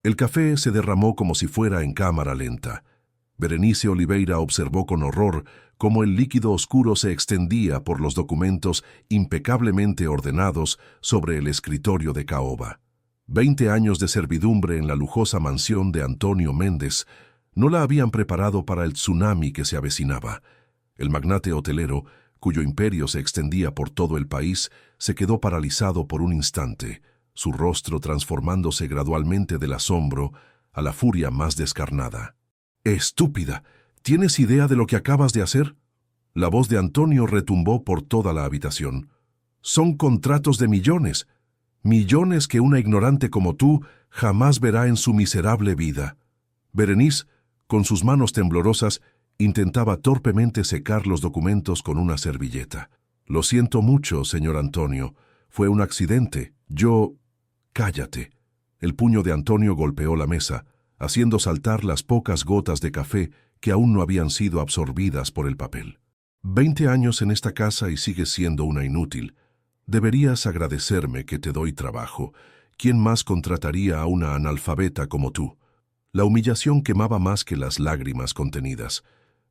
El café se derramó como si fuera en cámara lenta. Berenice Oliveira observó con horror cómo el líquido oscuro se extendía por los documentos impecablemente ordenados sobre el escritorio de caoba. 20 años de servidumbre en la lujosa mansión de Antonio Méndez no la habían preparado para el tsunami que se avecinaba. El magnate hotelero, cuyo imperio se extendía por todo el país, se quedó paralizado por un instante, su rostro transformándose gradualmente del asombro a la furia más descarnada. «¡Estúpida! ¿Tienes idea de lo que acabas de hacer?». La voz de Antonio retumbó por toda la habitación. «Son contratos de millones. Millones que una ignorante como tú jamás verá en su miserable vida». Berenice, con sus manos temblorosas, intentaba torpemente secar los documentos con una servilleta. «Lo siento mucho, señor Antonio. Fue un accidente. Yo...». «Cállate». El puño de Antonio golpeó la mesa, haciendo saltar las pocas gotas de café que aún no habían sido absorbidas por el papel. 20 años en esta casa y sigues siendo una inútil. Deberías agradecerme que te doy trabajo. ¿Quién más contrataría a una analfabeta como tú? La humillación quemaba más que las lágrimas contenidas.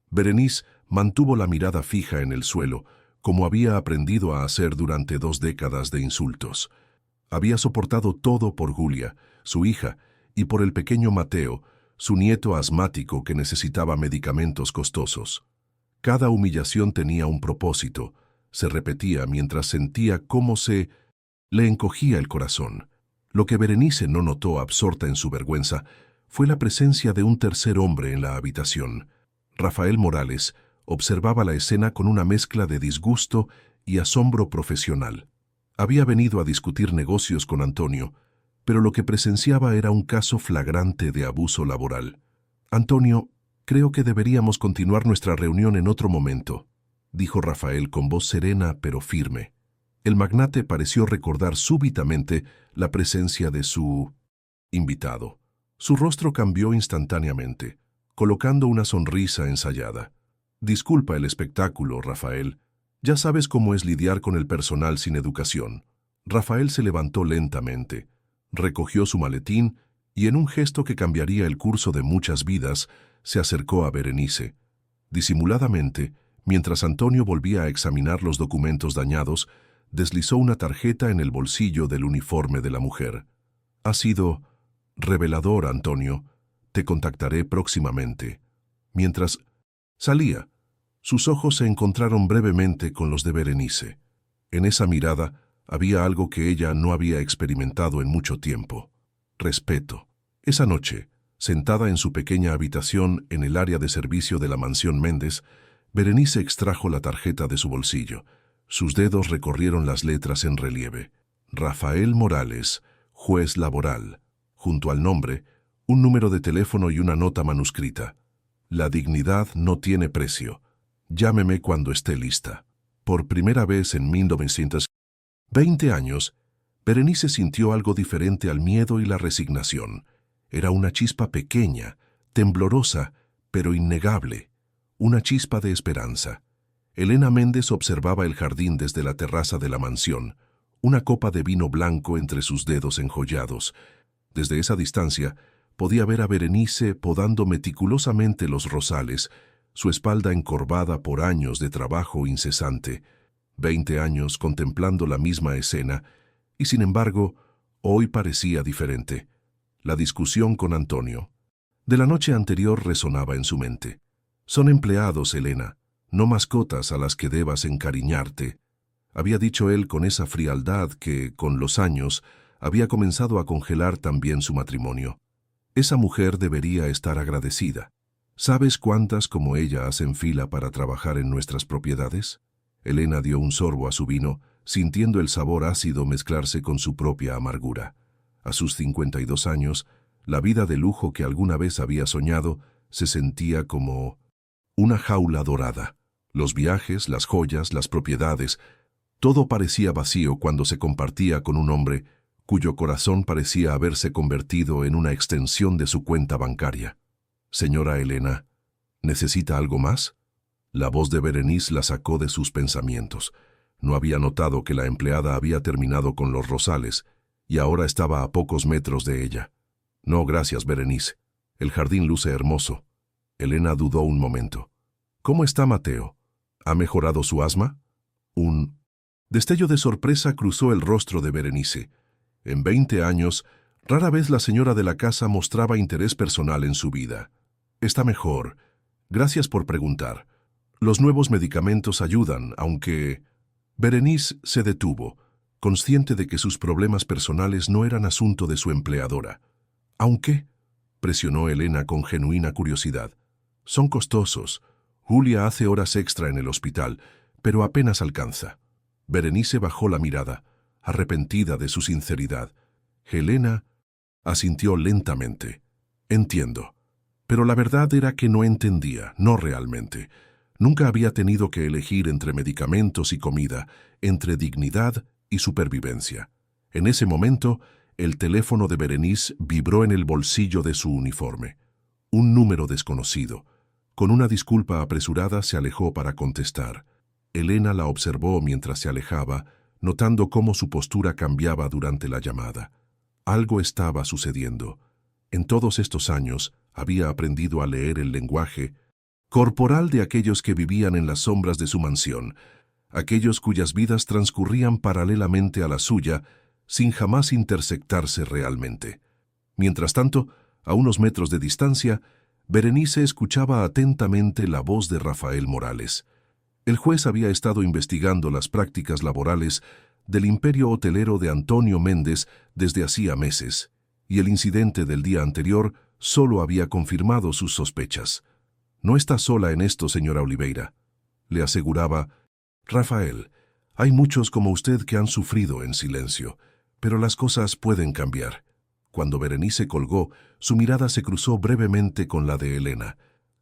Berenice mantuvo la mirada fija en el suelo, como había aprendido a hacer durante 2 décadas de insultos. Había soportado todo por Julia, su hija, y por el pequeño Mateo, su nieto asmático que necesitaba medicamentos costosos. Cada humillación tenía un propósito, se repetía mientras sentía cómo se le encogía el corazón. Lo que Berenice no notó, absorta en su vergüenza, fue la presencia de un tercer hombre en la habitación. Rafael Morales observaba la escena con una mezcla de disgusto y asombro profesional. Había venido a discutir negocios con Antonio, pero lo que presenciaba era un caso flagrante de abuso laboral. «Antonio, creo que deberíamos continuar nuestra reunión en otro momento», dijo Rafael con voz serena pero firme. El magnate pareció recordar súbitamente la presencia de su invitado. Su rostro cambió instantáneamente, colocando una sonrisa ensayada. «Disculpa el espectáculo, Rafael. Ya sabes cómo es lidiar con el personal sin educación». Rafael se levantó lentamente, recogió su maletín y en un gesto que cambiaría el curso de muchas vidas, se acercó a Berenice. Disimuladamente, mientras Antonio volvía a examinar los documentos dañados, deslizó una tarjeta en el bolsillo del uniforme de la mujer. «Ha sido revelador, Antonio. Te contactaré próximamente». Mientras salía, sus ojos se encontraron brevemente con los de Berenice. En esa mirada había algo que ella no había experimentado en mucho tiempo: respeto. Esa noche, sentada en su pequeña habitación en el área de servicio de la mansión Méndez, Berenice extrajo la tarjeta de su bolsillo. Sus dedos recorrieron las letras en relieve. Rafael Morales, juez laboral. Junto al nombre, un número de teléfono y una nota manuscrita. «La dignidad no tiene precio. Llámeme cuando esté lista». Por primera vez en 1920 años, Berenice sintió algo diferente al miedo y la resignación. Era una chispa pequeña, temblorosa, pero innegable. Una chispa de esperanza. Elena Méndez observaba el jardín desde la terraza de la mansión, una copa de vino blanco entre sus dedos enjollados. Desde esa distancia, podía ver a Berenice podando meticulosamente los rosales, su espalda encorvada por años de trabajo incesante. 20 años contemplando la misma escena, y sin embargo, hoy parecía diferente. La discusión con Antonio de la noche anterior resonaba en su mente. «Son empleados, Elena, no mascotas a las que debas encariñarte», había dicho él con esa frialdad que, con los años, había comenzado a congelar también su matrimonio. Esa mujer debería estar agradecida. «¿Sabes cuántas como ella hacen fila para trabajar en nuestras propiedades?». Elena dio un sorbo a su vino, sintiendo el sabor ácido mezclarse con su propia amargura. A sus 52 años, la vida de lujo que alguna vez había soñado se sentía como una jaula dorada. Los viajes, las joyas, las propiedades, todo parecía vacío cuando se compartía con un hombre cuyo corazón parecía haberse convertido en una extensión de su cuenta bancaria. «Señora Elena, ¿necesita algo más?». La voz de Berenice la sacó de sus pensamientos. No había notado que la empleada había terminado con los rosales y ahora estaba a pocos metros de ella. No, gracias, Berenice. El jardín luce hermoso. Elena dudó un momento. ¿Cómo está Mateo? ¿Ha mejorado su asma? Un destello de sorpresa cruzó el rostro de Berenice. En 20 años, rara vez la señora de la casa mostraba interés personal en su vida. Está mejor. Gracias por preguntar. Los nuevos medicamentos ayudan, aunque... Berenice se detuvo, consciente de que sus problemas personales no eran asunto de su empleadora. ¿Aunque? Presionó Elena con genuina curiosidad. Son costosos. Julia hace horas extra en el hospital, pero apenas alcanza. Berenice bajó la mirada, arrepentida de su sinceridad. Helena asintió lentamente. Entiendo. Pero la verdad era que no entendía, no realmente. Nunca había tenido que elegir entre medicamentos y comida, entre dignidad y supervivencia. En ese momento, el teléfono de Berenice vibró en el bolsillo de su uniforme. Un número desconocido. Con una disculpa apresurada se alejó para contestar. Elena la observó mientras se alejaba, notando cómo su postura cambiaba durante la llamada. Algo estaba sucediendo. En todos estos años había aprendido a leer el lenguaje corporal de aquellos que vivían en las sombras de su mansión, aquellos cuyas vidas transcurrían paralelamente a la suya, sin jamás intersectarse realmente. Mientras tanto, a unos metros de distancia, Berenice escuchaba atentamente la voz de Rafael Morales. El juez había estado investigando las prácticas laborales del imperio hotelero de Antonio Méndez desde hacía meses, y el incidente del día anterior solo había confirmado sus sospechas. «No está sola en esto, señora Oliveira», le aseguraba. «Rafael, hay muchos como usted que han sufrido en silencio, pero las cosas pueden cambiar». Cuando Berenice colgó, su mirada se cruzó brevemente con la de Elena.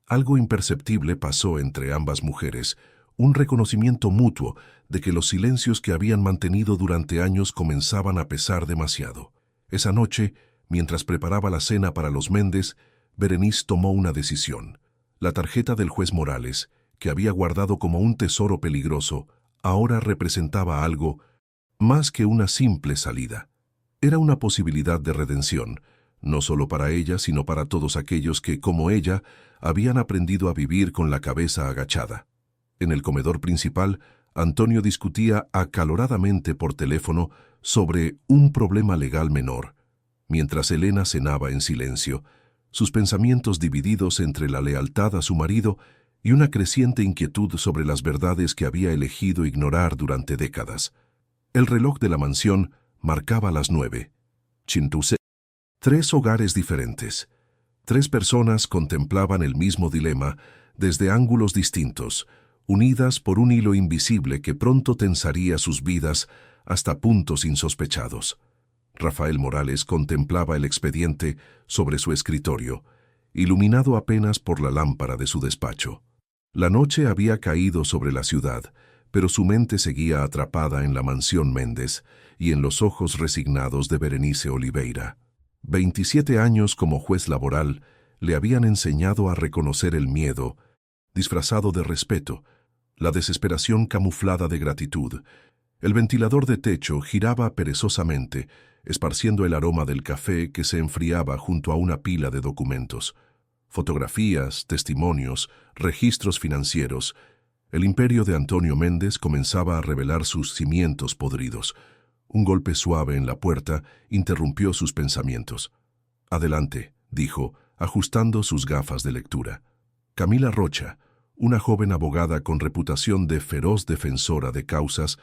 Algo imperceptible pasó entre ambas mujeres, un reconocimiento mutuo de que los silencios que habían mantenido durante años comenzaban a pesar demasiado. Esa noche, mientras preparaba la cena para los Méndez, Berenice tomó una decisión. La tarjeta del juez Morales, que había guardado como un tesoro peligroso, ahora representaba algo más que una simple salida. Era una posibilidad de redención, no solo para ella, sino para todos aquellos que, como ella, habían aprendido a vivir con la cabeza agachada. En el comedor principal, Antonio discutía acaloradamente por teléfono sobre un problema legal menor, mientras Elena cenaba en silencio, sus pensamientos divididos entre la lealtad a su marido y una creciente inquietud sobre las verdades que había elegido ignorar durante décadas. El reloj de la mansión marcaba las 9. Chintuse. 3 hogares diferentes. 3 personas contemplaban el mismo dilema desde ángulos distintos, unidas por un hilo invisible que pronto tensaría sus vidas hasta puntos insospechados. Rafael Morales contemplaba el expediente sobre su escritorio, iluminado apenas por la lámpara de su despacho. La noche había caído sobre la ciudad, pero su mente seguía atrapada en la mansión Méndez y en los ojos resignados de Berenice Oliveira. 27 años como juez laboral le habían enseñado a reconocer el miedo, disfrazado de respeto, la desesperación camuflada de gratitud. El ventilador de techo giraba perezosamente, esparciendo el aroma del café que se enfriaba junto a una pila de documentos. Fotografías, testimonios, registros financieros. El imperio de Antonio Méndez comenzaba a revelar sus cimientos podridos. Un golpe suave en la puerta interrumpió sus pensamientos. «Adelante», dijo, ajustando sus gafas de lectura. Camila Rocha, una joven abogada con reputación de feroz defensora de causas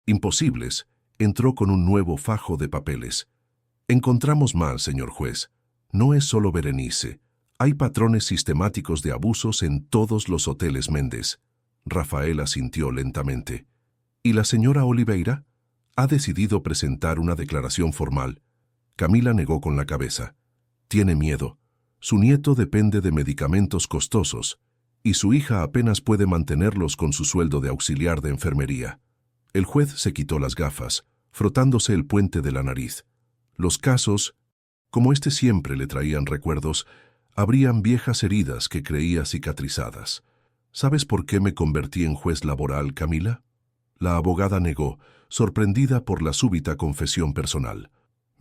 imposibles, entró con un nuevo fajo de papeles. «Encontramos mal, señor juez. No es solo Berenice. Hay patrones sistemáticos de abusos en todos los hoteles Méndez». Rafael asintió lentamente. «¿Y la señora Oliveira? ¿Ha decidido presentar una declaración formal?» Camila negó con la cabeza. «Tiene miedo. Su nieto depende de medicamentos costosos, y su hija apenas puede mantenerlos con su sueldo de auxiliar de enfermería». El juez se quitó las gafas, frotándose el puente de la nariz. Los casos, como este siempre le traían recuerdos, abrían viejas heridas que creía cicatrizadas. «¿Sabes por qué me convertí en juez laboral, Camila?» La abogada negó, sorprendida por la súbita confesión personal.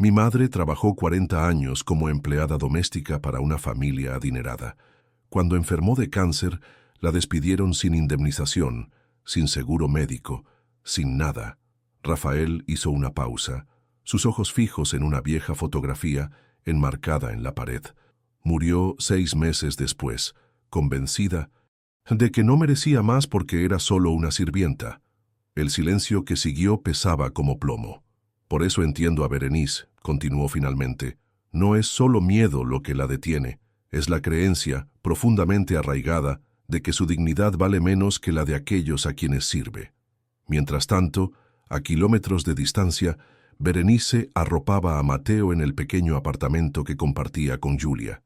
Mi madre trabajó 40 años como empleada doméstica para una familia adinerada. Cuando enfermó de cáncer, la despidieron sin indemnización, sin seguro médico, sin nada. Rafael hizo una pausa, sus ojos fijos en una vieja fotografía enmarcada en la pared. Murió 6 meses después, convencida de que no merecía más porque era solo una sirvienta. El silencio que siguió pesaba como plomo. Por eso entiendo a Berenice, continuó finalmente. No es solo miedo lo que la detiene, es la creencia, profundamente arraigada, de que su dignidad vale menos que la de aquellos a quienes sirve. Mientras tanto, a kilómetros de distancia, Berenice arropaba a Mateo en el pequeño apartamento que compartía con Julia.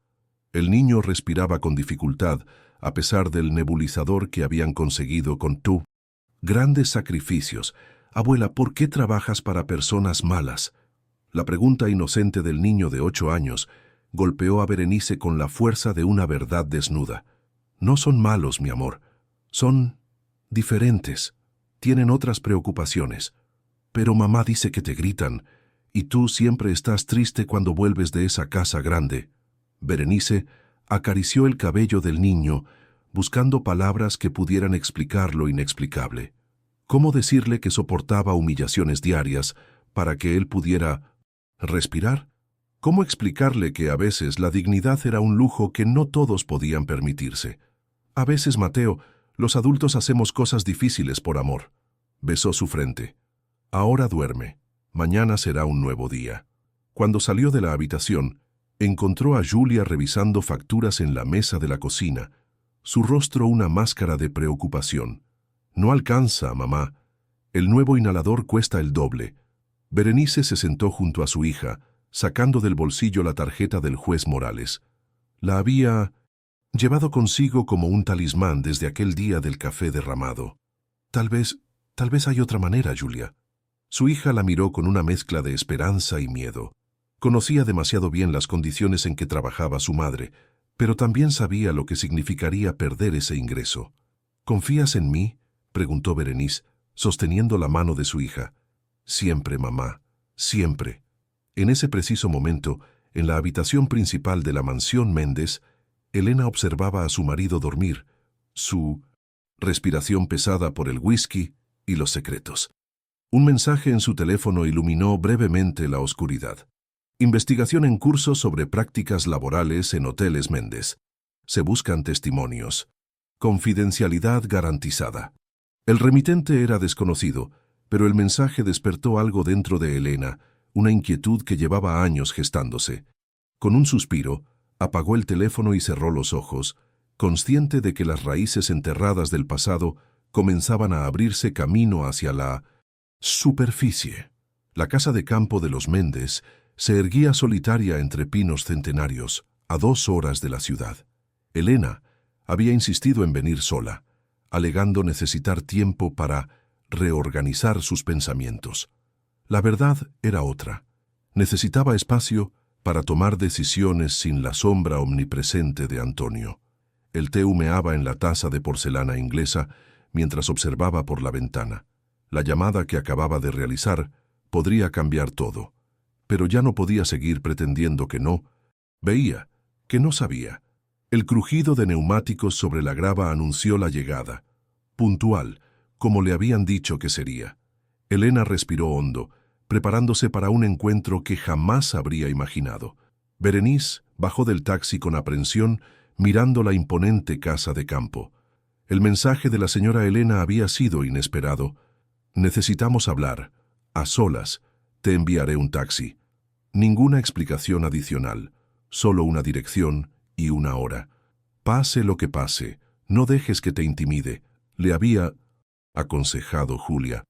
El niño respiraba con dificultad, a pesar del nebulizador que habían conseguido con tú. Grandes sacrificios. Abuela, ¿por qué trabajas para personas malas? La pregunta inocente del niño de 8 años golpeó a Berenice con la fuerza de una verdad desnuda. No son malos, mi amor. Son diferentes. Tienen otras preocupaciones. Pero mamá dice que te gritan, y tú siempre estás triste cuando vuelves de esa casa grande. Berenice acarició el cabello del niño, buscando palabras que pudieran explicar lo inexplicable. ¿Cómo decirle que soportaba humillaciones diarias para que él pudiera respirar? ¿Cómo explicarle que a veces la dignidad era un lujo que no todos podían permitirse? A veces, Mateo, los adultos hacemos cosas difíciles por amor. Besó su frente. Ahora duerme. Mañana será un nuevo día. Cuando salió de la habitación, encontró a Julia revisando facturas en la mesa de la cocina, su rostro una máscara de preocupación. No alcanza, mamá. El nuevo inhalador cuesta el doble. Berenice se sentó junto a su hija, sacando del bolsillo la tarjeta del juez Morales. La había llevado consigo como un talismán desde aquel día del café derramado. Tal vez hay otra manera, Julia. Su hija la miró con una mezcla de esperanza y miedo. Conocía demasiado bien las condiciones en que trabajaba su madre, pero también sabía lo que significaría perder ese ingreso. ¿Confías en mí?, preguntó Berenice, sosteniendo la mano de su hija. Siempre, mamá, siempre. En ese preciso momento, en la habitación principal de la mansión Méndez, Elena observaba a su marido dormir, su respiración pesada por el whisky y los secretos. Un mensaje en su teléfono iluminó brevemente la oscuridad. Investigación en curso sobre prácticas laborales en hoteles Méndez. Se buscan testimonios. Confidencialidad garantizada. El remitente era desconocido, pero el mensaje despertó algo dentro de Elena, una inquietud que llevaba años gestándose. Con un suspiro, apagó el teléfono y cerró los ojos, consciente de que las raíces enterradas del pasado comenzaban a abrirse camino hacia la superficie. La casa de campo de los Méndez se erguía solitaria entre pinos centenarios, a 2 horas de la ciudad. Elena había insistido en venir sola, alegando necesitar tiempo para reorganizar sus pensamientos. La verdad era otra. Necesitaba espacio para tomar decisiones sin la sombra omnipresente de Antonio. El té humeaba en la taza de porcelana inglesa mientras observaba por la ventana. La llamada que acababa de realizar podría cambiar todo, pero ya no podía seguir pretendiendo que no. Veía, que no sabía. El crujido de neumáticos sobre la grava anunció la llegada, puntual, como le habían dicho que sería. Elena respiró hondo, preparándose para un encuentro que jamás habría imaginado. Berenice bajó del taxi con aprensión, mirando la imponente casa de campo. El mensaje de la señora Elena había sido inesperado. Necesitamos hablar. A solas. Te enviaré un taxi. Ninguna explicación adicional. Solo una dirección y una hora. Pase lo que pase, no dejes que te intimide, le había aconsejado Julia.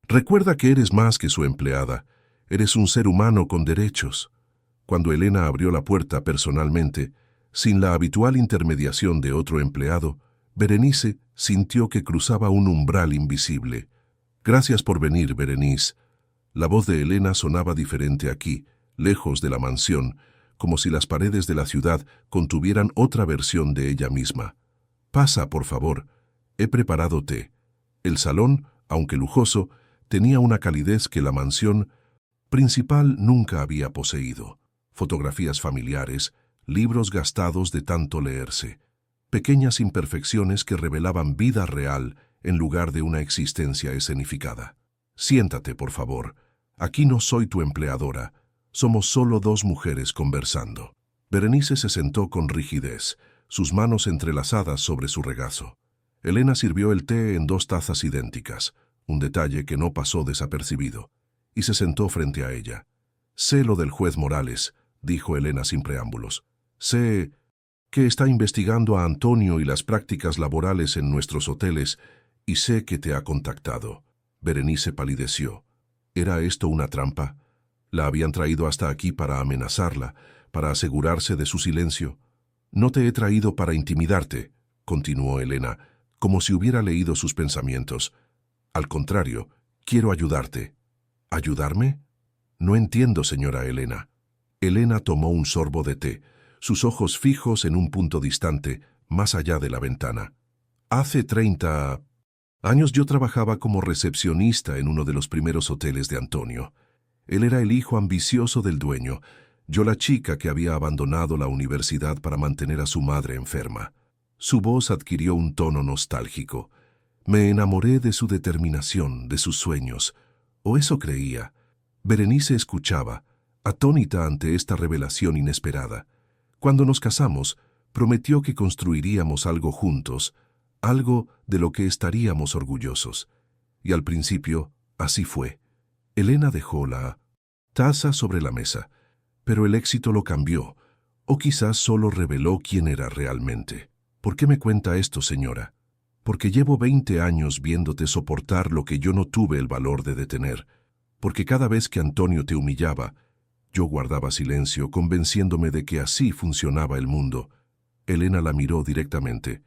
Recuerda que eres más que su empleada. Eres un ser humano con derechos. Cuando Elena abrió la puerta personalmente, sin la habitual intermediación de otro empleado, Berenice sintió que cruzaba un umbral invisible. Gracias por venir, Berenice. La voz de Elena sonaba diferente aquí, lejos de la mansión, como si las paredes de la ciudad contuvieran otra versión de ella misma. Pasa, por favor. He preparado té. El salón, aunque lujoso, tenía una calidez que la mansión Principal nunca había poseído. Fotografías familiares, libros gastados de tanto leerse, pequeñas imperfecciones que revelaban vida real en lugar de una existencia escenificada. Siéntate, por favor. Aquí no soy tu empleadora. Somos solo dos mujeres conversando. Berenice se sentó con rigidez, sus manos entrelazadas sobre su regazo. Elena sirvió el té en 2 tazas idénticas, un detalle que no pasó desapercibido, y se sentó frente a ella. «Sé lo del juez Morales», dijo Elena sin preámbulos. «Sé que está investigando a Antonio y las prácticas laborales en nuestros hoteles, y sé que te ha contactado». Berenice palideció. ¿Era esto una trampa? ¿La habían traído hasta aquí para amenazarla, para asegurarse de su silencio? «No te he traído para intimidarte», continuó Elena, como si hubiera leído sus pensamientos. «Al contrario, quiero ayudarte». «¿Ayudarme? No entiendo, señora Elena». Elena tomó un sorbo de té, sus ojos fijos en un punto distante, más allá de la ventana. «Hace 30 años yo trabajaba como recepcionista en uno de los primeros hoteles de Antonio. Él era el hijo ambicioso del dueño, yo la chica que había abandonado la universidad para mantener a su madre enferma». Su voz adquirió un tono nostálgico. «Me enamoré de su determinación, de sus sueños. O eso creía». Berenice escuchaba, atónita ante esta revelación inesperada. Cuando nos casamos, prometió que construiríamos algo juntos, algo de lo que estaríamos orgullosos. Y al principio, así fue. Elena dejó la taza sobre la mesa, pero el éxito lo cambió, o quizás solo reveló quién era realmente. «¿Por qué me cuenta esto, señora?» «Porque llevo 20 años viéndote soportar lo que yo no tuve el valor de detener. Porque cada vez que Antonio te humillaba, yo guardaba silencio, convenciéndome de que así funcionaba el mundo». Elena la miró directamente.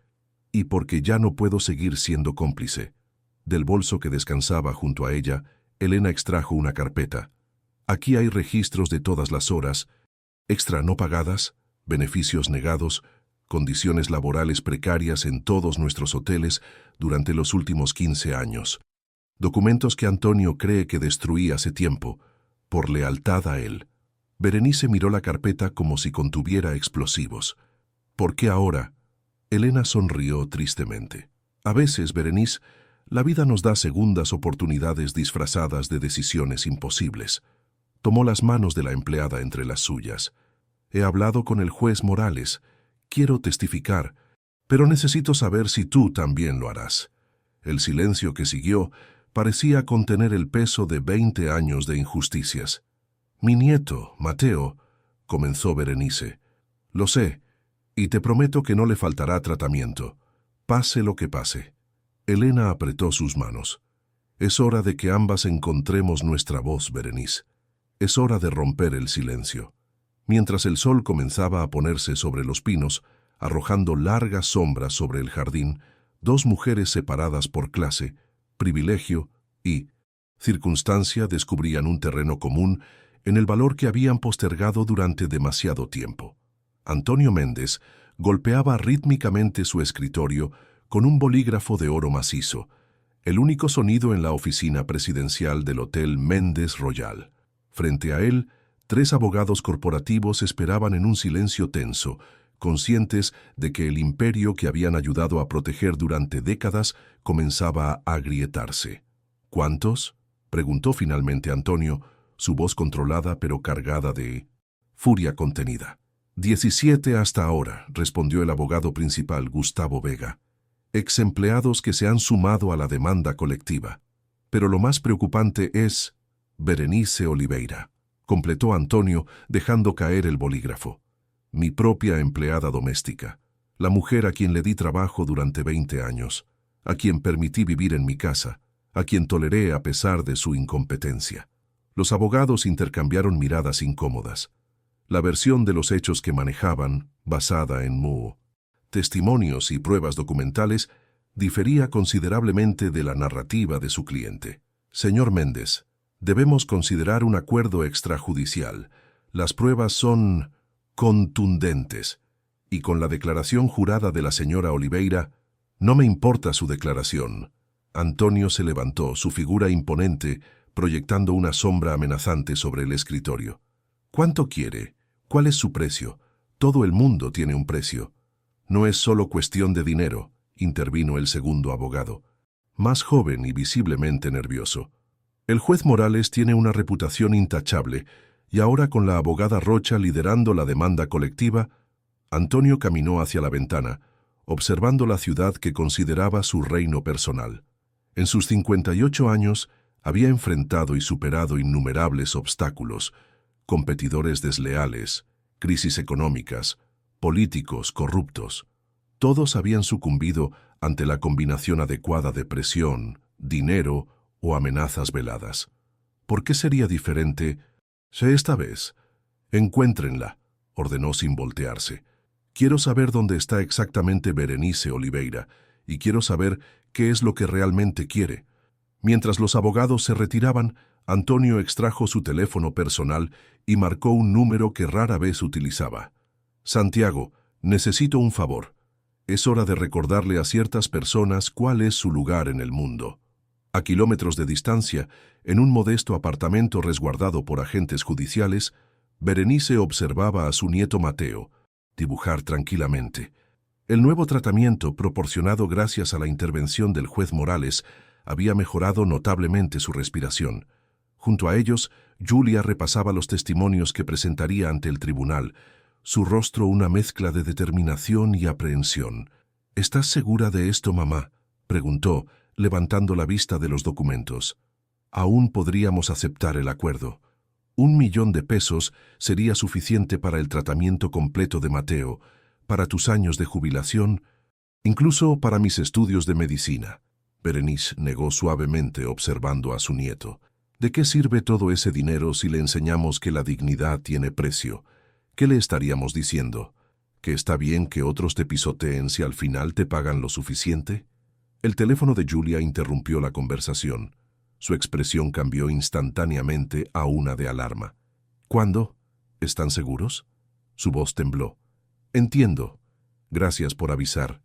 «Y porque ya no puedo seguir siendo cómplice». Del bolso que descansaba junto a ella, Elena extrajo una carpeta. «Aquí hay registros de todas las horas, extra no pagadas, beneficios negados, condiciones laborales precarias en todos nuestros hoteles durante los últimos 15 años. Documentos que Antonio cree que destruí hace tiempo, por lealtad a él». Berenice miró la carpeta como si contuviera explosivos. «¿Por qué ahora?» Elena sonrió tristemente. «A veces, Berenice, la vida nos da segundas oportunidades disfrazadas de decisiones imposibles». Tomó las manos de la empleada entre las suyas. «He hablado con el juez Morales. Quiero testificar, pero necesito saber si tú también lo harás». El silencio que siguió parecía contener el peso de 20 años de injusticias. «Mi nieto, Mateo», comenzó Berenice. «Lo sé, y te prometo que no le faltará tratamiento, pase lo que pase». Elena apretó sus manos. «Es hora de que ambas encontremos nuestra voz, Berenice. Es hora de romper el silencio». Mientras el sol comenzaba a ponerse sobre los pinos, arrojando largas sombras sobre el jardín, 2 mujeres separadas por clase, privilegio y circunstancia descubrían un terreno común en el valor que habían postergado durante demasiado tiempo. Antonio Méndez golpeaba rítmicamente su escritorio con un bolígrafo de oro macizo, el único sonido en la oficina presidencial del Hotel Méndez Royal. Frente a él, 3 abogados corporativos esperaban en un silencio tenso, conscientes de que el imperio que habían ayudado a proteger durante décadas comenzaba a agrietarse. «¿Cuántos?», preguntó finalmente Antonio, su voz controlada pero cargada de furia contenida. «17 hasta ahora», respondió el abogado principal, Gustavo Vega. «Ex empleados que se han sumado a la demanda colectiva. Pero lo más preocupante es Berenice Oliveira», completó Antonio, dejando caer el bolígrafo. «Mi propia empleada doméstica, la mujer a quien le di trabajo durante 20 años, a quien permití vivir en mi casa, a quien toleré a pesar de su incompetencia». Los abogados intercambiaron miradas incómodas. La versión de los hechos que manejaban, basada en testimonios y pruebas documentales, difería considerablemente de la narrativa de su cliente. «Señor Méndez, debemos considerar un acuerdo extrajudicial. Las pruebas son contundentes. Y con la declaración jurada de la señora Oliveira, no me importa su declaración». Antonio se levantó, su figura imponente, proyectando una sombra amenazante sobre el escritorio. ¿Cuánto quiere? ¿Cuál es su precio? Todo el mundo tiene un precio. No es solo cuestión de dinero, intervino el segundo abogado, más joven y visiblemente nervioso. El juez Morales tiene una reputación intachable, y ahora con la abogada Rocha liderando la demanda colectiva, Antonio caminó hacia la ventana, observando la ciudad que consideraba su reino personal. En sus 58 años había enfrentado y superado innumerables obstáculos, competidores desleales, crisis económicas, políticos corruptos. Todos habían sucumbido ante la combinación adecuada de presión, dinero o amenazas veladas. ¿Por qué sería diferente? Esta vez. Encuéntrenla, ordenó sin voltearse. Quiero saber dónde está exactamente Berenice Oliveira y quiero saber qué es lo que realmente quiere. Mientras los abogados se retiraban, Antonio extrajo su teléfono personal y marcó un número que rara vez utilizaba. Santiago, necesito un favor. Es hora de recordarle a ciertas personas cuál es su lugar en el mundo. A kilómetros de distancia, en un modesto apartamento resguardado por agentes judiciales, Berenice observaba a su nieto Mateo dibujar tranquilamente. El nuevo tratamiento, proporcionado gracias a la intervención del juez Morales, había mejorado notablemente su respiración. Junto a ellos, Julia repasaba los testimonios que presentaría ante el tribunal, su rostro una mezcla de determinación y aprehensión. ¿Estás segura de esto, mamá?, preguntó, levantando la vista de los documentos. Aún podríamos aceptar el acuerdo. 1.000.000 de pesos sería suficiente para el tratamiento completo de Mateo, para tus años de jubilación, incluso para mis estudios de medicina. Berenice negó suavemente observando a su nieto. ¿De qué sirve todo ese dinero si le enseñamos que la dignidad tiene precio? ¿Qué le estaríamos diciendo? ¿Que está bien que otros te pisoteen si al final te pagan lo suficiente? El teléfono de Julia interrumpió la conversación. Su expresión cambió instantáneamente a una de alarma. ¿Cuándo? ¿Están seguros? Su voz tembló. Entiendo. Gracias por avisar.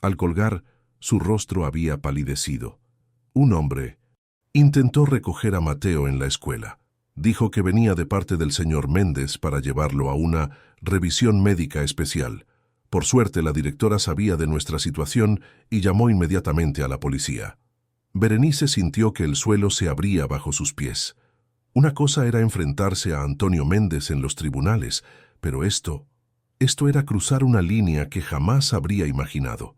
Al colgar, su rostro había palidecido. Un hombre intentó recoger a Mateo en la escuela. Dijo que venía de parte del señor Méndez para llevarlo a una revisión médica especial. Por suerte, la directora sabía de nuestra situación y llamó inmediatamente a la policía. Berenice sintió que el suelo se abría bajo sus pies. Una cosa era enfrentarse a Antonio Méndez en los tribunales, pero esto era cruzar una línea que jamás habría imaginado.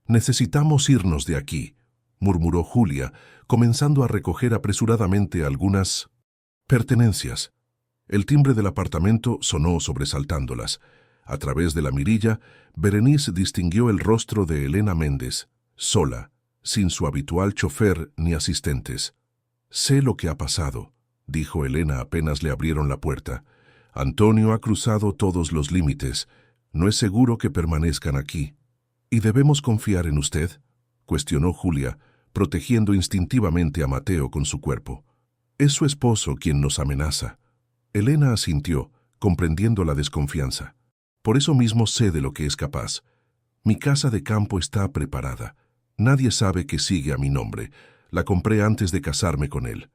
«Necesitamos irnos de aquí», murmuró Julia, comenzando a recoger apresuradamente algunas pertenencias. El timbre del apartamento sonó sobresaltándolas. A través de la mirilla, Berenice distinguió el rostro de Elena Méndez, sola, sin su habitual chofer ni asistentes. «Sé lo que ha pasado», dijo Elena apenas le abrieron la puerta. «Antonio ha cruzado todos los límites. No es seguro que permanezcan aquí». «¿Y debemos confiar en usted?», cuestionó Julia, protegiendo instintivamente a Mateo con su cuerpo. «Es su esposo quien nos amenaza». Elena asintió, comprendiendo la desconfianza. «Por eso mismo sé de lo que es capaz. Mi casa de campo está preparada. Nadie sabe que sigue a mi nombre. La compré antes de casarme con él.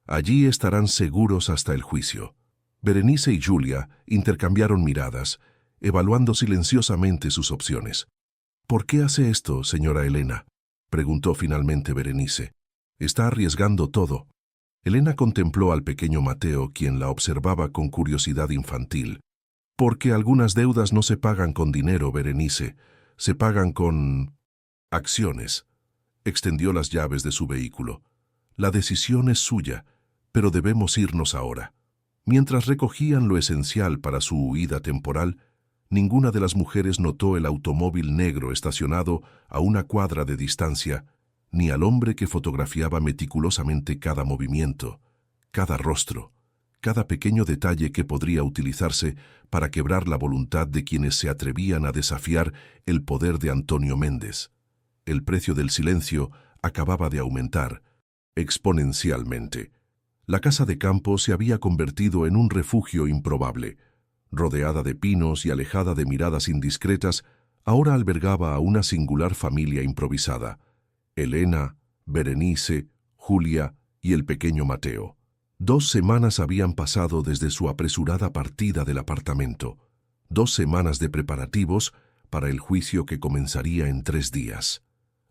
Allí estarán seguros hasta el juicio». Berenice y Julia intercambiaron miradas, evaluando silenciosamente sus opciones. «¿Por qué hace esto, señora Elena?», preguntó finalmente Berenice. «Está arriesgando todo». Elena contempló al pequeño Mateo, quien la observaba con curiosidad infantil. «Porque algunas deudas no se pagan con dinero, Berenice. Se pagan con acciones». Extendió las llaves de su vehículo. «La decisión es suya, pero debemos irnos ahora». Mientras recogían lo esencial para su huida temporal, ninguna de las mujeres notó el automóvil negro estacionado a una cuadra de distancia, ni al hombre que fotografiaba meticulosamente cada movimiento, cada rostro, cada pequeño detalle que podría utilizarse para quebrar la voluntad de quienes se atrevían a desafiar el poder de Antonio Méndez. El precio del silencio acababa de aumentar exponencialmente. La casa de campo se había convertido en un refugio improbable. Rodeada de pinos y alejada de miradas indiscretas, ahora albergaba a una singular familia improvisada. Elena, Berenice, Julia y el pequeño Mateo. 2 semanas habían pasado desde su apresurada partida del apartamento. 2 semanas de preparativos para el juicio que comenzaría en 3 días.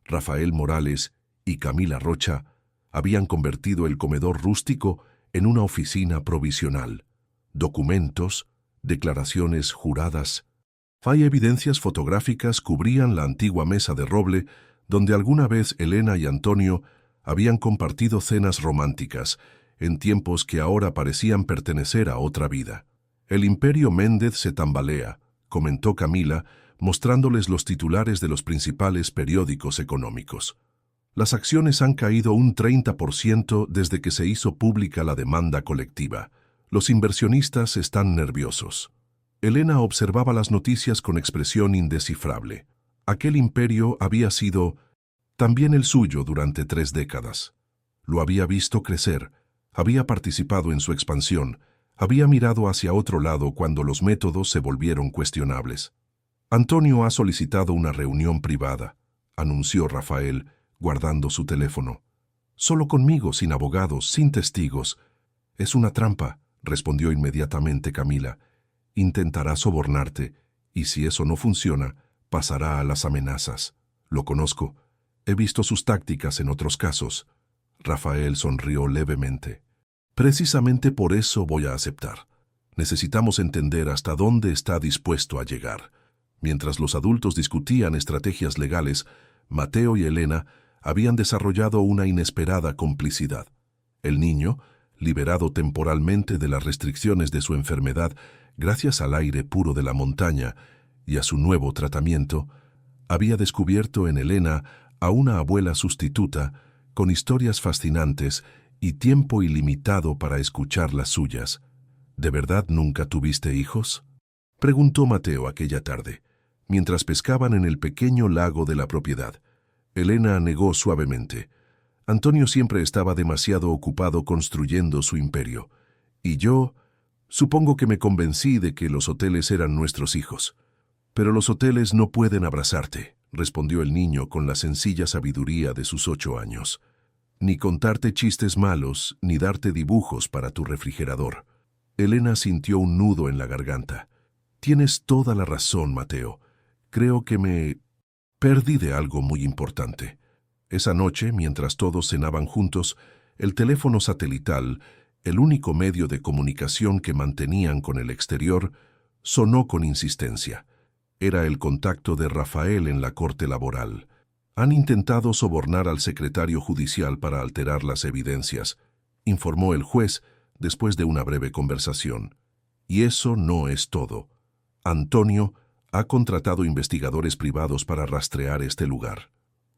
Rafael Morales y Camila Rocha habían convertido el comedor rústico en una oficina provisional. Documentos, declaraciones juradas, hay evidencias fotográficas cubrían la antigua mesa de roble donde alguna vez Elena y Antonio habían compartido cenas románticas en tiempos que ahora parecían pertenecer a otra vida. El imperio Méndez se tambalea, comentó Camila, mostrándoles los titulares de los principales periódicos económicos. Las acciones han caído un 30% desde que se hizo pública la demanda colectiva. Los inversionistas están nerviosos. Elena observaba las noticias con expresión indescifrable. Aquel imperio había sido también el suyo durante 3 décadas. Lo había visto crecer, había participado en su expansión, había mirado hacia otro lado cuando los métodos se volvieron cuestionables. Antonio ha solicitado una reunión privada, anunció Rafael, guardando su teléfono. Solo conmigo, sin abogados, sin testigos. Es una trampa, respondió inmediatamente Camila. Intentará sobornarte, y si eso no funciona, pasará a las amenazas. Lo conozco. He visto sus tácticas en otros casos. Rafael sonrió levemente. Precisamente por eso voy a aceptar. Necesitamos entender hasta dónde está dispuesto a llegar. Mientras los adultos discutían estrategias legales, Mateo y Elena habían desarrollado una inesperada complicidad. El niño, liberado temporalmente de las restricciones de su enfermedad gracias al aire puro de la montaña y a su nuevo tratamiento, había descubierto en Elena a una abuela sustituta con historias fascinantes y tiempo ilimitado para escuchar las suyas. ¿De verdad nunca tuviste hijos?, preguntó Mateo aquella tarde, mientras pescaban en el pequeño lago de la propiedad. Elena negó suavemente. Antonio siempre estaba demasiado ocupado construyendo su imperio. Y yo, supongo que me convencí de que los hoteles eran nuestros hijos. Pero los hoteles no pueden abrazarte, respondió el niño con la sencilla sabiduría de sus 8 años. Ni contarte chistes malos, ni darte dibujos para tu refrigerador. Elena sintió un nudo en la garganta. Tienes toda la razón, Mateo. Creo que me perdí de algo muy importante. Esa noche, mientras todos cenaban juntos, el teléfono satelital, el único medio de comunicación que mantenían con el exterior, sonó con insistencia. Era el contacto de Rafael en la corte laboral. Han intentado sobornar al secretario judicial para alterar las evidencias, informó el juez después de una breve conversación. Y eso no es todo. Antonio ha contratado investigadores privados para rastrear este lugar.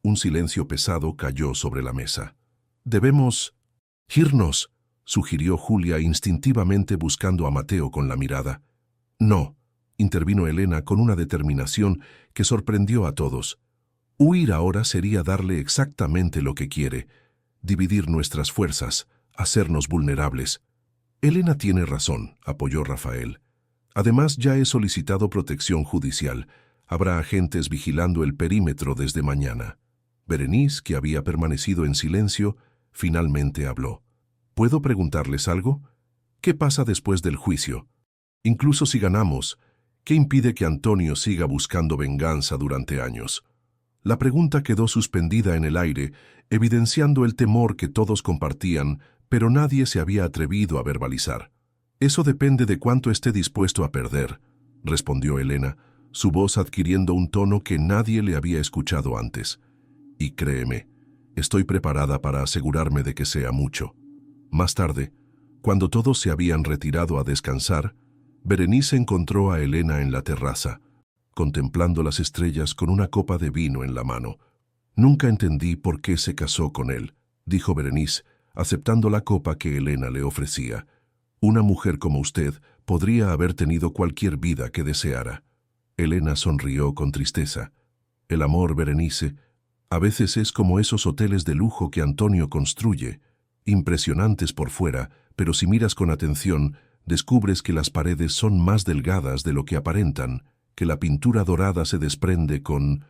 Un silencio pesado cayó sobre la mesa. Debemos irnos, sugirió Julia instintivamente buscando a Mateo con la mirada. No, intervino Elena con una determinación que sorprendió a todos. Huir ahora sería darle exactamente lo que quiere, dividir nuestras fuerzas, hacernos vulnerables. Elena tiene razón, apoyó Rafael. Además, ya he solicitado protección judicial. Habrá agentes vigilando el perímetro desde mañana. Berenice, que había permanecido en silencio, finalmente habló. ¿Puedo preguntarles algo? ¿Qué pasa después del juicio? Incluso si ganamos, ¿qué impide que Antonio siga buscando venganza durante años? La pregunta quedó suspendida en el aire, evidenciando el temor que todos compartían, pero nadie se había atrevido a verbalizar. Eso depende de cuánto esté dispuesto a perder, respondió Elena, su voz adquiriendo un tono que nadie le había escuchado antes. Y créeme, estoy preparada para asegurarme de que sea mucho. Más tarde, cuando todos se habían retirado a descansar, Berenice encontró a Elena en la terraza, contemplando las estrellas con una copa de vino en la mano. Nunca entendí por qué se casó con él, dijo Berenice, aceptando la copa que Elena le ofrecía. Una mujer como usted podría haber tenido cualquier vida que deseara. Elena sonrió con tristeza. El amor, Berenice, a veces es como esos hoteles de lujo que Antonio construye, impresionantes por fuera, pero si miras con atención, descubres que las paredes son más delgadas de lo que aparentan, que la pintura dorada se desprende con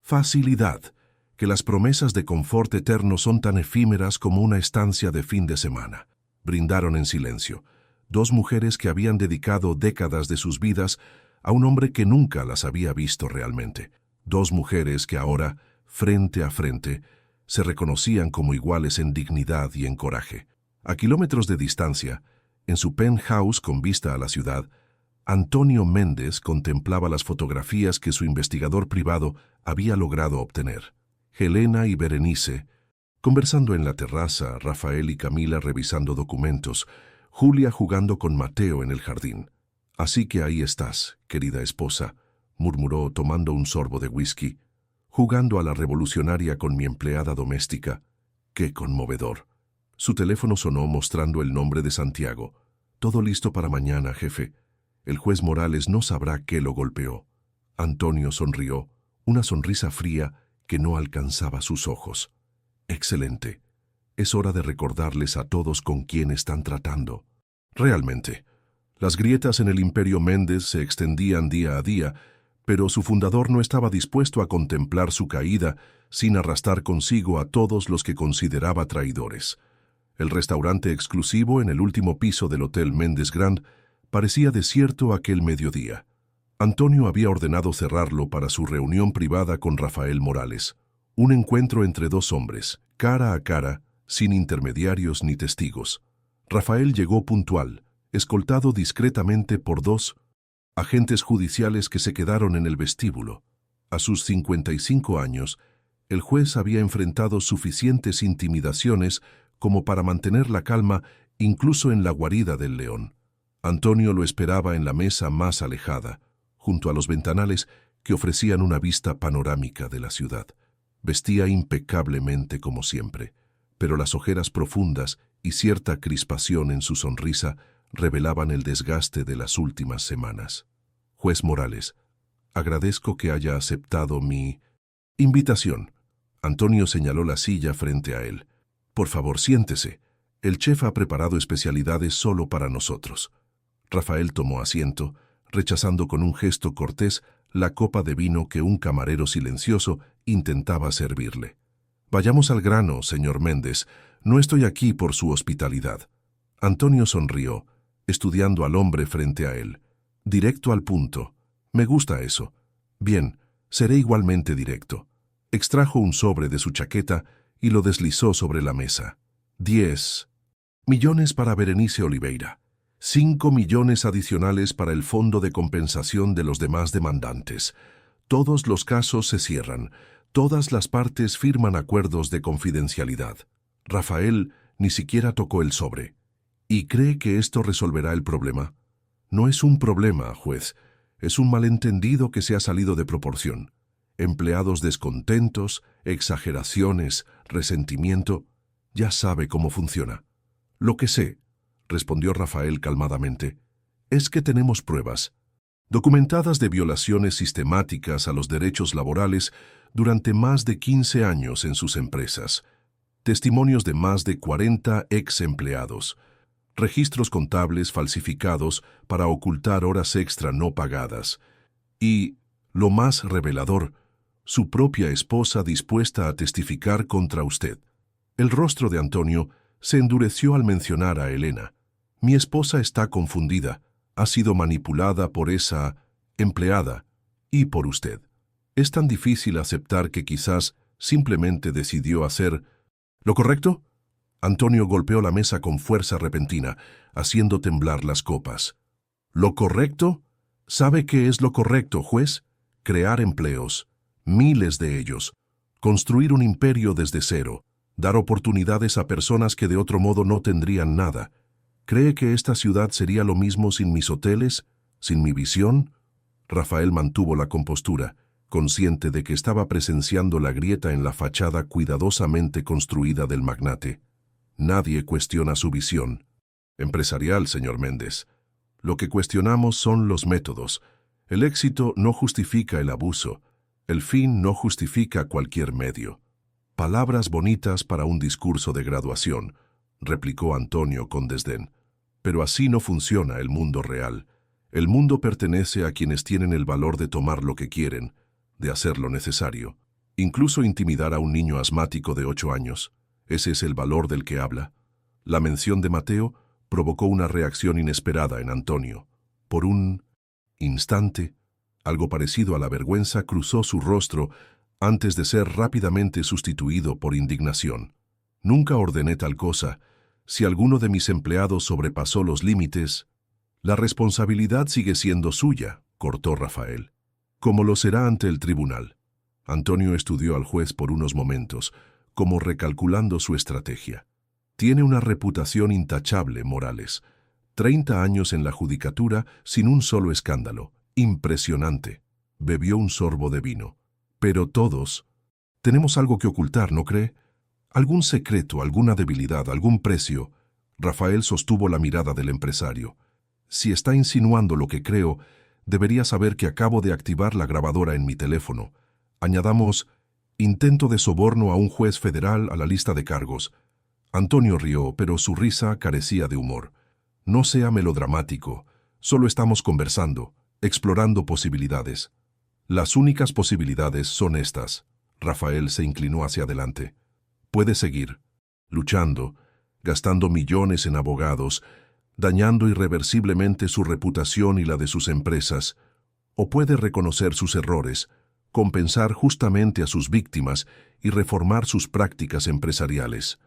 facilidad, que las promesas de confort eterno son tan efímeras como una estancia de fin de semana. Brindaron en silencio, dos mujeres que habían dedicado décadas de sus vidas a un hombre que nunca las había visto realmente. Dos mujeres que ahora, frente a frente, se reconocían como iguales en dignidad y en coraje. A kilómetros de distancia, en su penthouse con vista a la ciudad, Antonio Méndez contemplaba las fotografías que su investigador privado había logrado obtener. Helena y Berenice, conversando en la terraza, Rafael y Camila revisando documentos, Julia jugando con Mateo en el jardín. «Así que ahí estás, querida esposa», murmuró tomando un sorbo de whisky, «jugando a la revolucionaria con mi empleada doméstica. ¡Qué conmovedor!». Su teléfono sonó mostrando el nombre de Santiago. «Todo listo para mañana, jefe». El juez Morales no sabrá qué lo golpeó. Antonio sonrió, una sonrisa fría que no alcanzaba sus ojos. «Excelente. Es hora de recordarles a todos con quién están tratando». Realmente, las grietas en el Imperio Méndez se extendían día a día, pero su fundador no estaba dispuesto a contemplar su caída sin arrastrar consigo a todos los que consideraba traidores. El restaurante exclusivo en el último piso del Hotel Méndez Grand parecía desierto aquel mediodía. Antonio había ordenado cerrarlo para su reunión privada con Rafael Morales, un encuentro entre dos hombres, cara a cara, sin intermediarios ni testigos. Rafael llegó puntual, escoltado discretamente por dos agentes judiciales que se quedaron en el vestíbulo. A sus 55 años, el juez había enfrentado suficientes intimidaciones como para mantener la calma incluso en la guarida del león. Antonio lo esperaba en la mesa más alejada, junto a los ventanales que ofrecían una vista panorámica de la ciudad. Vestía impecablemente como siempre, pero las ojeras profundas y cierta crispación en su sonrisa revelaban el desgaste de las últimas semanas. «Juez Morales, agradezco que haya aceptado mi invitación». Antonio señaló la silla frente a él. «Por favor, siéntese. El chef ha preparado especialidades solo para nosotros». Rafael tomó asiento, rechazando con un gesto cortés la copa de vino que un camarero silencioso intentaba servirle. «Vayamos al grano, señor Méndez. No estoy aquí por su hospitalidad». Antonio sonrió, estudiando al hombre frente a él. «Directo al punto. Me gusta eso. Bien, seré igualmente directo». Extrajo un sobre de su chaqueta y lo deslizó sobre la mesa. 10 millones para Berenice Oliveira. 5 millones adicionales para el fondo de compensación de los demás demandantes. Todos los casos se cierran. Todas las partes firman acuerdos de confidencialidad. Rafael ni siquiera tocó el sobre. ¿Y cree que esto resolverá el problema? No es un problema, juez. Es un malentendido que se ha salido de proporción. Empleados descontentos, exageraciones, resentimiento. Ya sabe cómo funciona. «Lo que sé», respondió Rafael calmadamente, «es que tenemos pruebas documentadas de violaciones sistemáticas a los derechos laborales durante más de 15 años en sus empresas, testimonios de más de 40 ex empleados, registros contables falsificados para ocultar horas extra no pagadas y, lo más revelador, su propia esposa dispuesta a testificar contra usted». El rostro de Antonio se endureció al mencionar a Helena. «Mi esposa está confundida, ha sido manipulada por esa empleada y por usted. Es tan difícil aceptar que quizás simplemente decidió hacer lo correcto». Antonio golpeó la mesa con fuerza repentina, haciendo temblar las copas. «¿Lo correcto? ¿Sabe qué es lo correcto, juez? Crear empleos, miles de ellos, construir un imperio desde cero, dar oportunidades a personas que de otro modo no tendrían nada. ¿Cree que esta ciudad sería lo mismo sin mis hoteles, sin mi visión?» Rafael mantuvo la compostura, consciente de que estaba presenciando la grieta en la fachada cuidadosamente construida del magnate. «Nadie cuestiona su visión empresarial, señor Méndez. Lo que cuestionamos son los métodos. El éxito no justifica el abuso. El fin no justifica cualquier medio». «Palabras bonitas para un discurso de graduación», replicó Antonio con desdén. «Pero así no funciona el mundo real. El mundo pertenece a quienes tienen el valor de tomar lo que quieren, de hacer lo necesario, Incluso intimidar a un niño asmático de 8 años. Ese es el valor del que habla. La mención de Mateo provocó una reacción inesperada en Antonio. Por un instante, algo parecido a la vergüenza cruzó su rostro antes de ser rápidamente sustituido por indignación. Nunca ordené tal cosa. Si alguno de mis empleados sobrepasó los límites, la responsabilidad sigue siendo suya, cortó Rafael. Como lo será ante el tribunal. Antonio estudió al juez por unos momentos, como recalculando su estrategia. Tiene una reputación intachable, Morales. 30 años en la judicatura sin un solo escándalo. Impresionante. Bebió un sorbo de vino. Pero todos tenemos algo que ocultar, ¿no cree? Algún secreto, alguna debilidad, algún precio. Rafael sostuvo la mirada del empresario. Si está insinuando lo que creo, debería saber que acabo de activar la grabadora en mi teléfono. Añadamos, intento de soborno a un juez federal a la lista de cargos. Antonio rió, pero su risa carecía de humor. No sea melodramático, solo estamos conversando, explorando posibilidades. Las únicas posibilidades son estas. Rafael se inclinó hacia adelante. Puede seguir, luchando, gastando millones en abogados, dañando irreversiblemente su reputación y la de sus empresas, o puede reconocer sus errores, compensar justamente a sus víctimas y reformar sus prácticas empresariales,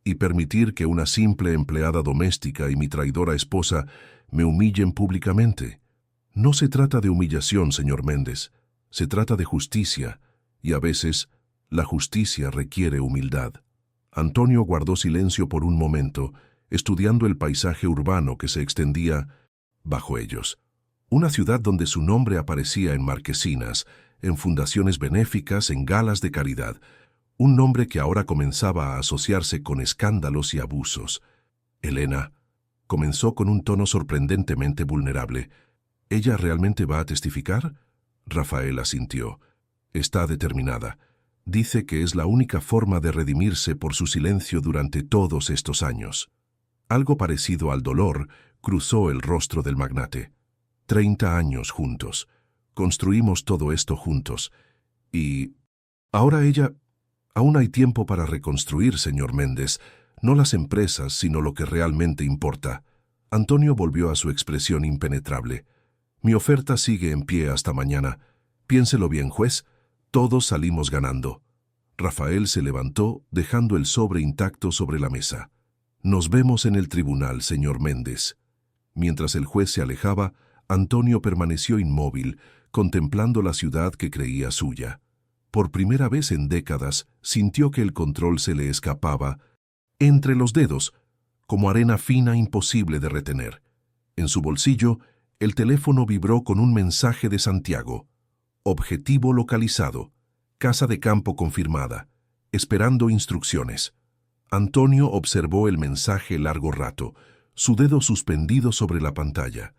y permitir que una simple empleada doméstica y mi traidora esposa me humillen públicamente. No se trata de humillación, señor Méndez, se trata de justicia, y a veces la justicia requiere humildad. Antonio guardó silencio por un momento, estudiando el paisaje urbano que se extendía bajo ellos. Una ciudad donde su nombre aparecía en marquesinas, en fundaciones benéficas, en galas de caridad. Un nombre que ahora comenzaba a asociarse con escándalos y abusos. Elena comenzó con un tono sorprendentemente vulnerable. ¿Ella realmente va a testificar? Rafael asintió. Está determinada. Dice que es la única forma de redimirse por su silencio durante todos estos años. Algo parecido al dolor cruzó el rostro del magnate. 30 años juntos. Construimos todo esto juntos. Y ahora ella... Aún hay tiempo para reconstruir, señor Méndez, no las empresas, sino lo que realmente importa. Antonio volvió a su expresión impenetrable. Mi oferta sigue en pie hasta mañana. Piénselo bien, juez. Todos salimos ganando. Rafael se levantó, dejando el sobre intacto sobre la mesa. Nos vemos en el tribunal, señor Méndez. Mientras el juez se alejaba, Antonio permaneció inmóvil, contemplando la ciudad que creía suya. Por primera vez en décadas, sintió que el control se le escapaba entre los dedos, como arena fina imposible de retener. En su bolsillo, el teléfono vibró con un mensaje de Santiago. Objetivo localizado. Casa de campo confirmada. Esperando instrucciones. Antonio observó el mensaje largo rato, su dedo suspendido sobre la pantalla,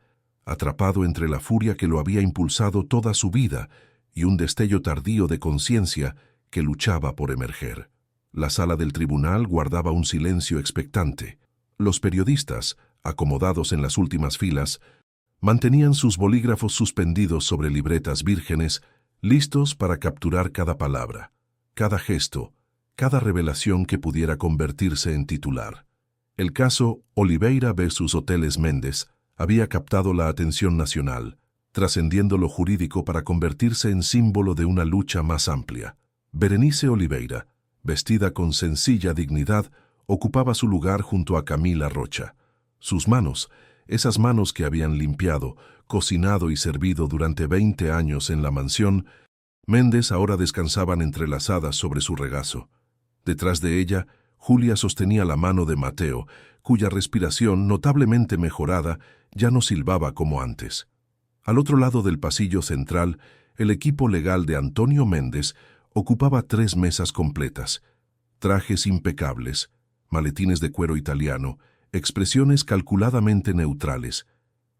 atrapado entre la furia que lo había impulsado toda su vida y un destello tardío de conciencia que luchaba por emerger. La sala del tribunal guardaba un silencio expectante. Los periodistas, acomodados en las últimas filas, mantenían sus bolígrafos suspendidos sobre libretas vírgenes, listos para capturar cada palabra, cada gesto, cada revelación que pudiera convertirse en titular. El caso Oliveira vs. Hoteles Méndez había captado la atención nacional, trascendiendo lo jurídico para convertirse en símbolo de una lucha más amplia. Berenice Oliveira, vestida con sencilla dignidad, ocupaba su lugar junto a Camila Rocha. Sus manos, esas manos que habían limpiado, cocinado y servido durante 20 años en la mansión Méndez, ahora descansaban entrelazadas sobre su regazo. Detrás de ella, Julia sostenía la mano de Mateo, cuya respiración, notablemente mejorada, ya no silbaba como antes. Al otro lado del pasillo central, el equipo legal de Antonio Méndez ocupaba 3 mesas completas, trajes impecables, maletines de cuero italiano, expresiones calculadamente neutrales.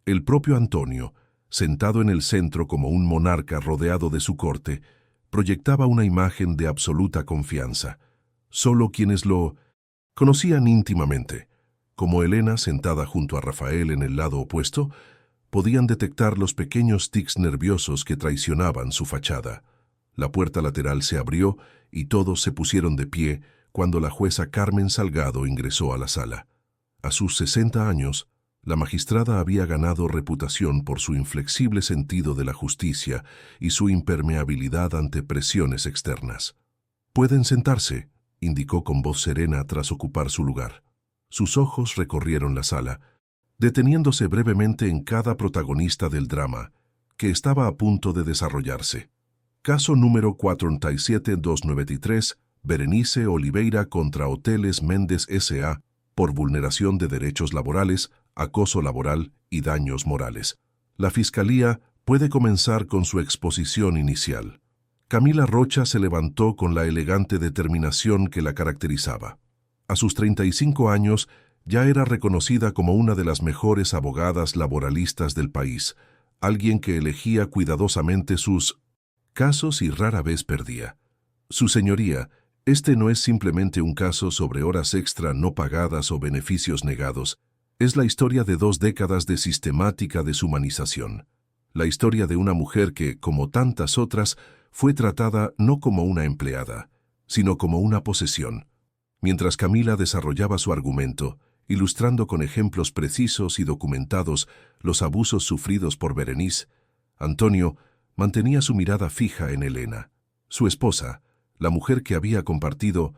El propio Antonio, sentado en el centro como un monarca rodeado de su corte, proyectaba una imagen de absoluta confianza. Solo quienes lo conocían íntimamente, como Elena sentada junto a Rafael en el lado opuesto, podían detectar los pequeños tics nerviosos que traicionaban su fachada. La puerta lateral se abrió y todos se pusieron de pie cuando la jueza Carmen Salgado ingresó a la sala. A sus 60 años, la magistrada había ganado reputación por su inflexible sentido de la justicia y su impermeabilidad ante presiones externas. «Pueden sentarse», indicó con voz serena tras ocupar su lugar. Sus ojos recorrieron la sala, deteniéndose brevemente en cada protagonista del drama, que estaba a punto de desarrollarse. Caso número 47293, Berenice Oliveira contra Hoteles Méndez S.A., por vulneración de derechos laborales, acoso laboral y daños morales. La Fiscalía puede comenzar con su exposición inicial. Camila Rocha se levantó con la elegante determinación que la caracterizaba. A sus 35 años ya era reconocida como una de las mejores abogadas laboralistas del país, alguien que elegía cuidadosamente sus casos y rara vez perdía. Su señoría, este no es simplemente un caso sobre horas extra no pagadas o beneficios negados, es la historia de 2 décadas de sistemática deshumanización. La historia de una mujer que, como tantas otras, fue tratada no como una empleada, sino como una posesión. Mientras Camila desarrollaba su argumento, ilustrando con ejemplos precisos y documentados los abusos sufridos por Berenice, Antonio mantenía su mirada fija en Elena, su esposa, la mujer que había compartido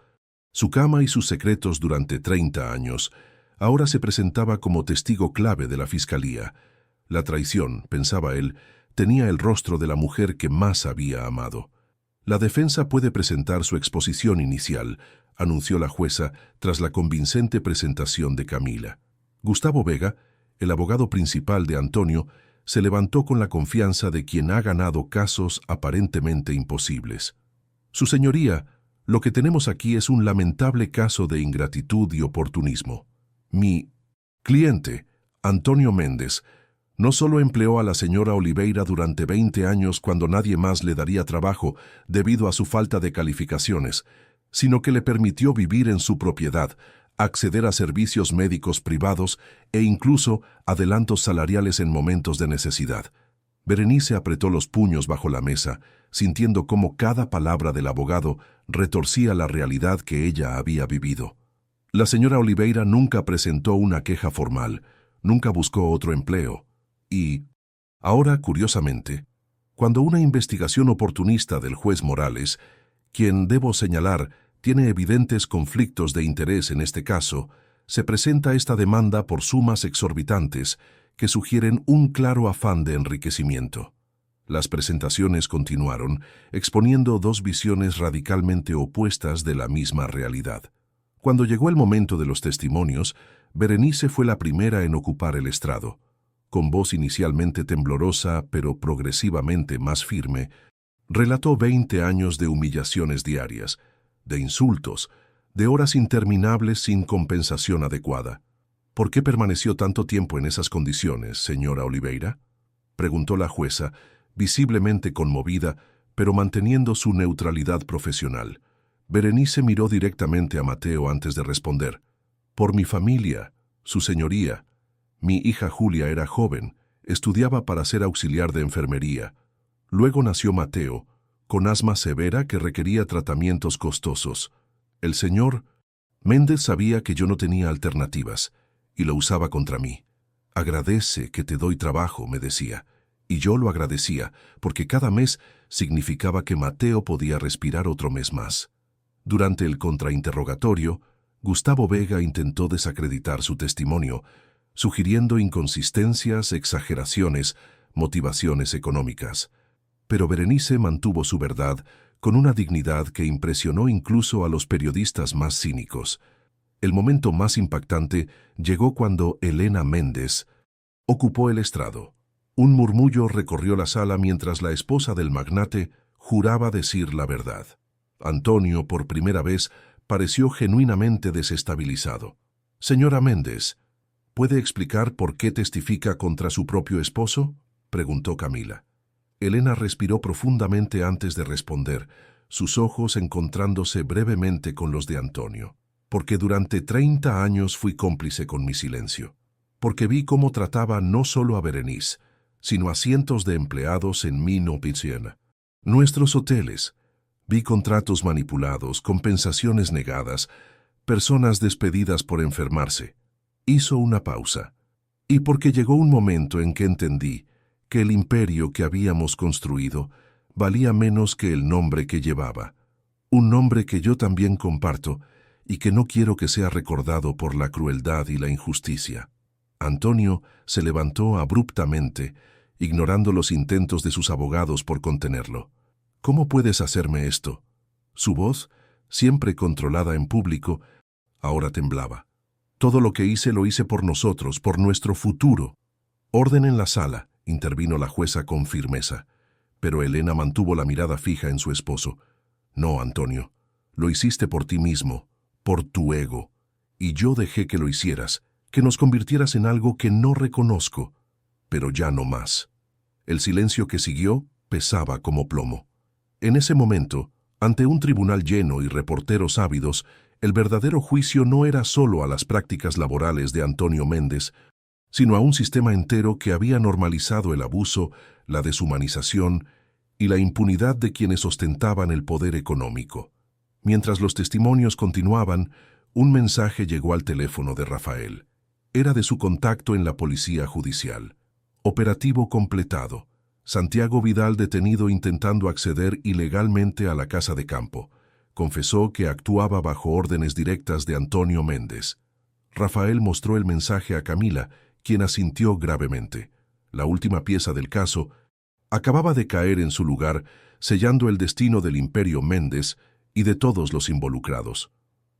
su cama y sus secretos durante 30 años, ahora se presentaba como testigo clave de la Fiscalía. La traición, pensaba él, tenía el rostro de la mujer que más había amado. La defensa puede presentar su exposición inicial, anunció la jueza tras la convincente presentación de Camila. Gustavo Vega, el abogado principal de Antonio, se levantó con la confianza de quien ha ganado casos aparentemente imposibles. Su señoría, lo que tenemos aquí es un lamentable caso de ingratitud y oportunismo. Mi cliente, Antonio Méndez, no solo empleó a la señora Oliveira durante 20 años cuando nadie más le daría trabajo debido a su falta de calificaciones, sino que le permitió vivir en su propiedad, acceder a servicios médicos privados e incluso adelantos salariales en momentos de necesidad. Berenice apretó los puños bajo la mesa, sintiendo cómo cada palabra del abogado retorcía la realidad que ella había vivido. La señora Oliveira nunca presentó una queja formal, nunca buscó otro empleo. Y, ahora, curiosamente, cuando una investigación oportunista del juez Morales, quien, debo señalar, tiene evidentes conflictos de interés en este caso, se presenta esta demanda por sumas exorbitantes que sugieren un claro afán de enriquecimiento. Las presentaciones continuaron, exponiendo 2 visiones radicalmente opuestas de la misma realidad. Cuando llegó el momento de los testimonios, Berenice fue la primera en ocupar el estrado. Con voz inicialmente temblorosa, pero progresivamente más firme, relató 20 años de humillaciones diarias, de insultos, de horas interminables sin compensación adecuada. «¿Por qué permaneció tanto tiempo en esas condiciones, señora Oliveira?», preguntó la jueza, visiblemente conmovida, pero manteniendo su neutralidad profesional. Berenice miró directamente a Mateo antes de responder. «Por mi familia, su señoría. Mi hija Julia era joven, estudiaba para ser auxiliar de enfermería. Luego nació Mateo, con asma severa que requería tratamientos costosos. El señor Méndez sabía que yo no tenía alternativas y lo usaba contra mí. Agradece que te doy trabajo, me decía, y yo lo agradecía porque cada mes significaba que Mateo podía respirar otro mes más». Durante el contrainterrogatorio, Gustavo Vega intentó desacreditar su testimonio, sugiriendo inconsistencias, exageraciones, motivaciones económicas. Pero Berenice mantuvo su verdad con una dignidad que impresionó incluso a los periodistas más cínicos. El momento más impactante llegó cuando Elena Méndez ocupó el estrado. Un murmullo recorrió la sala mientras la esposa del magnate juraba decir la verdad. Antonio, por primera vez, pareció genuinamente desestabilizado. «Señora Méndez, ¿puede explicar por qué testifica contra su propio esposo?», preguntó Camila. Elena respiró profundamente antes de responder, sus ojos encontrándose brevemente con los de Antonio. «Porque durante 30 años fui cómplice con mi silencio. Porque vi cómo trataba no solo a Berenice, sino a cientos de empleados en mi oficina. Nuestros hoteles. Vi contratos manipulados, compensaciones negadas, personas despedidas por enfermarse. Hizo una pausa. Y porque llegó un momento en que entendí que el imperio que habíamos construido valía menos que el nombre que llevaba. Un nombre que yo también comparto y que no quiero que sea recordado por la crueldad y la injusticia. Antonio se levantó abruptamente, ignorando los intentos de sus abogados por contenerlo. ¿Cómo puedes hacerme esto? Su voz, siempre controlada en público, ahora temblaba. Todo lo que hice lo hice por nosotros, por nuestro futuro. Orden en la sala, intervino la jueza con firmeza. Pero Elena mantuvo la mirada fija en su esposo. No, Antonio, lo hiciste por ti mismo, por tu ego. Y yo dejé que lo hicieras, que nos convirtieras en algo que no reconozco. Pero ya no más. El silencio que siguió pesaba como plomo. En ese momento, ante un tribunal lleno y reporteros ávidos, el verdadero juicio no era solo a las prácticas laborales de Antonio Méndez, sino a un sistema entero que había normalizado el abuso, la deshumanización y la impunidad de quienes ostentaban el poder económico. Mientras los testimonios continuaban, un mensaje llegó al teléfono de Rafael. Era de su contacto en la policía judicial. Operativo completado. Santiago Vidal detenido intentando acceder ilegalmente a la casa de campo. Confesó que actuaba bajo órdenes directas de Antonio Méndez. Rafael mostró el mensaje a Camila, quien asintió gravemente. La última pieza del caso acababa de caer en su lugar, sellando el destino del imperio Méndez y de todos los involucrados.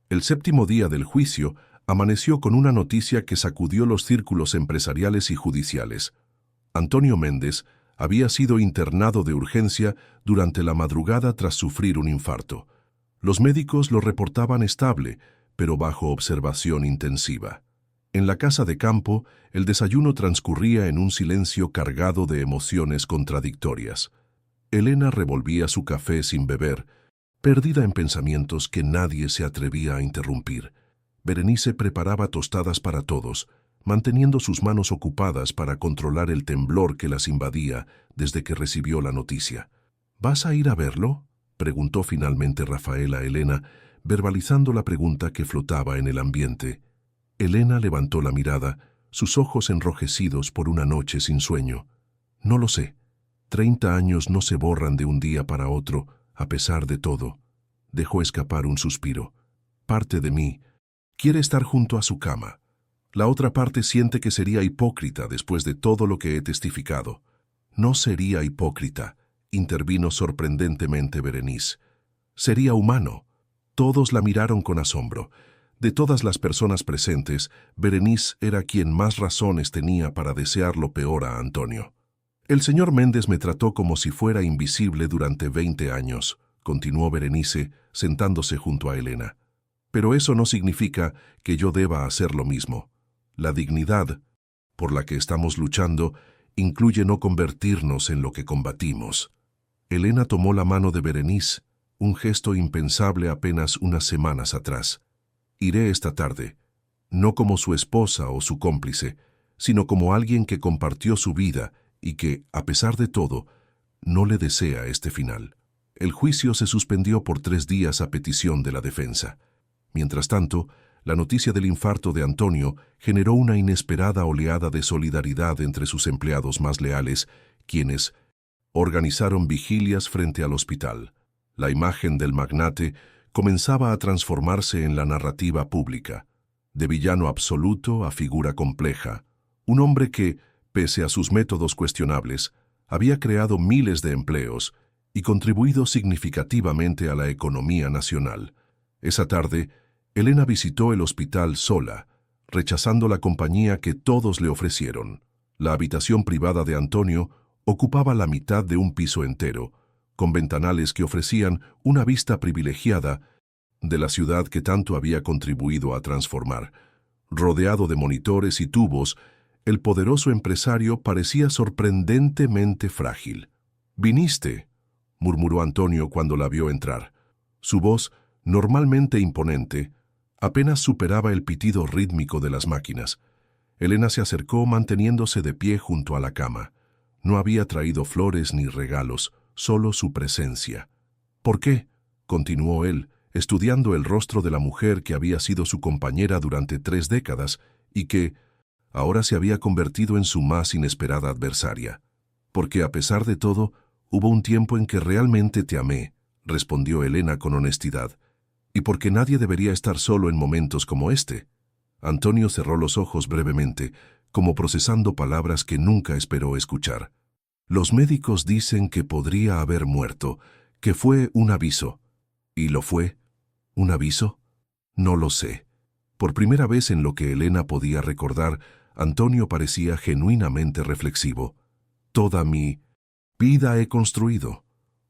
El séptimo día del juicio amaneció con una noticia que sacudió los círculos empresariales y judiciales. Antonio Méndez había sido internado de urgencia durante la madrugada tras sufrir un infarto. Los médicos lo reportaban estable, pero bajo observación intensiva. En la casa de campo, el desayuno transcurría en un silencio cargado de emociones contradictorias. Elena revolvía su café sin beber, perdida en pensamientos que nadie se atrevía a interrumpir. Berenice preparaba tostadas para todos, manteniendo sus manos ocupadas para controlar el temblor que las invadía desde que recibió la noticia. ¿Vas a ir a verlo?, preguntó finalmente Rafael a Elena, verbalizando la pregunta que flotaba en el ambiente. Elena levantó la mirada, sus ojos enrojecidos por una noche sin sueño. No lo sé. 30 años no se borran de un día para otro, a pesar de todo. Dejó escapar un suspiro. Parte de mí quiere estar junto a su cama. La otra parte siente que sería hipócrita después de todo lo que he testificado. No sería hipócrita, intervino sorprendentemente Berenice. Sería humano. Todos la miraron con asombro. De todas las personas presentes, Berenice era quien más razones tenía para desear lo peor a Antonio. El señor Méndez me trató como si fuera invisible durante 20 años, continuó Berenice, sentándose junto a Elena. Pero eso no significa que yo deba hacer lo mismo. La dignidad, por la que estamos luchando, incluye no convertirnos en lo que combatimos. Elena tomó la mano de Berenice, un gesto impensable apenas unas semanas atrás. Iré esta tarde, no como su esposa o su cómplice, sino como alguien que compartió su vida y que, a pesar de todo, no le desea este final. El juicio se suspendió por 3 días a petición de la defensa. Mientras tanto, la noticia del infarto de Antonio generó una inesperada oleada de solidaridad entre sus empleados más leales, quienes organizaron vigilias frente al hospital. La imagen del magnate comenzaba a transformarse en la narrativa pública. De villano absoluto a figura compleja, un hombre que, pese a sus métodos cuestionables, había creado miles de empleos y contribuido significativamente a la economía nacional. Esa tarde, Elena visitó el hospital sola, rechazando la compañía que todos le ofrecieron. La habitación privada de Antonio ocupaba la mitad de un piso entero, con ventanales que ofrecían una vista privilegiada de la ciudad que tanto había contribuido a transformar. Rodeado de monitores y tubos, el poderoso empresario parecía sorprendentemente frágil. «¿Viniste?», murmuró Antonio cuando la vio entrar. Su voz, normalmente imponente, apenas superaba el pitido rítmico de las máquinas. Elena se acercó manteniéndose de pie junto a la cama. No había traído flores ni regalos, solo su presencia. ¿Por qué?, continuó él, estudiando el rostro de la mujer que había sido su compañera durante 3 décadas y que ahora se había convertido en su más inesperada adversaria. Porque a pesar de todo, hubo un tiempo en que realmente te amé, respondió Elena con honestidad, y porque nadie debería estar solo en momentos como este. Antonio cerró los ojos brevemente, como procesando palabras que nunca esperó escuchar. Los médicos dicen que podría haber muerto, que fue un aviso. ¿Y lo fue? ¿Un aviso? No lo sé. Por primera vez en lo que Elena podía recordar, Antonio parecía genuinamente reflexivo. Toda mi vida he construido.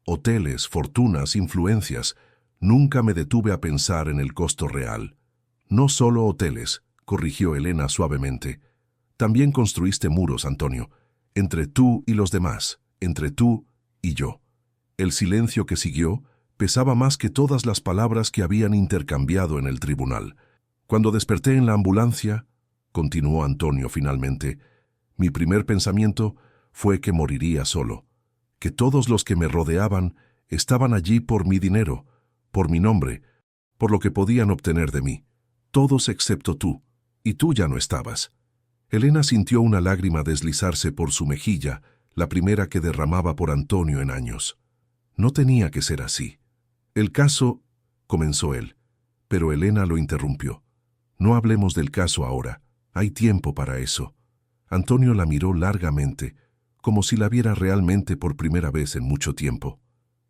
Hoteles, fortunas, influencias. Nunca me detuve a pensar en el costo real. No solo hoteles, corrigió Elena suavemente. También construiste muros, Antonio, entre tú y los demás, entre tú y yo. El silencio que siguió pesaba más que todas las palabras que habían intercambiado en el tribunal. Cuando desperté en la ambulancia, continuó Antonio finalmente, mi primer pensamiento fue que moriría solo, que todos los que me rodeaban estaban allí por mi dinero, por mi nombre, por lo que podían obtener de mí, todos excepto tú, y tú ya no estabas. Elena sintió una lágrima deslizarse por su mejilla, la primera que derramaba por Antonio en años. No tenía que ser así. El caso, comenzó él, pero Elena lo interrumpió. No hablemos del caso ahora, hay tiempo para eso. Antonio la miró largamente, como si la viera realmente por primera vez en mucho tiempo.